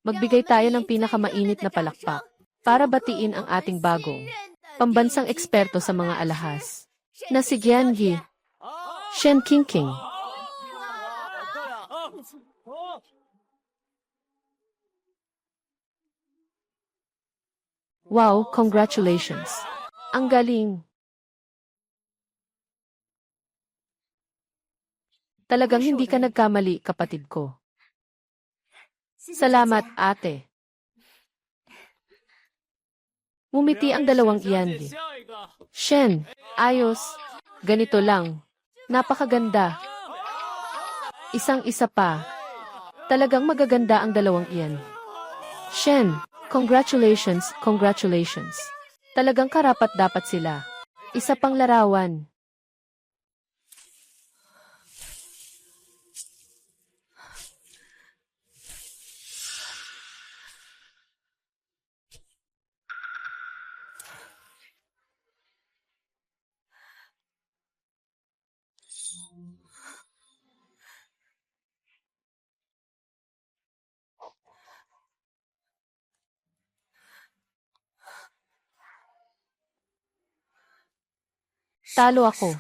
Magbigay tayo ng pinakamainit na palakpak para batiin ang ating bagong pambansang eksperto sa mga alahas na si Gian Yi, Shen Qingqing. Wow, congratulations. Ang galing. Talagang hindi ka nagkamali, kapatid ko. Salamat, ate. Ngumiti ang dalawang iyan. Shen, ayos. Ganito lang. Napakaganda. Isang-isa pa. Talagang magaganda ang dalawang iyan. Shen, congratulations, congratulations. Talagang karapat-dapat sila. Isa pang larawan. Talo ako.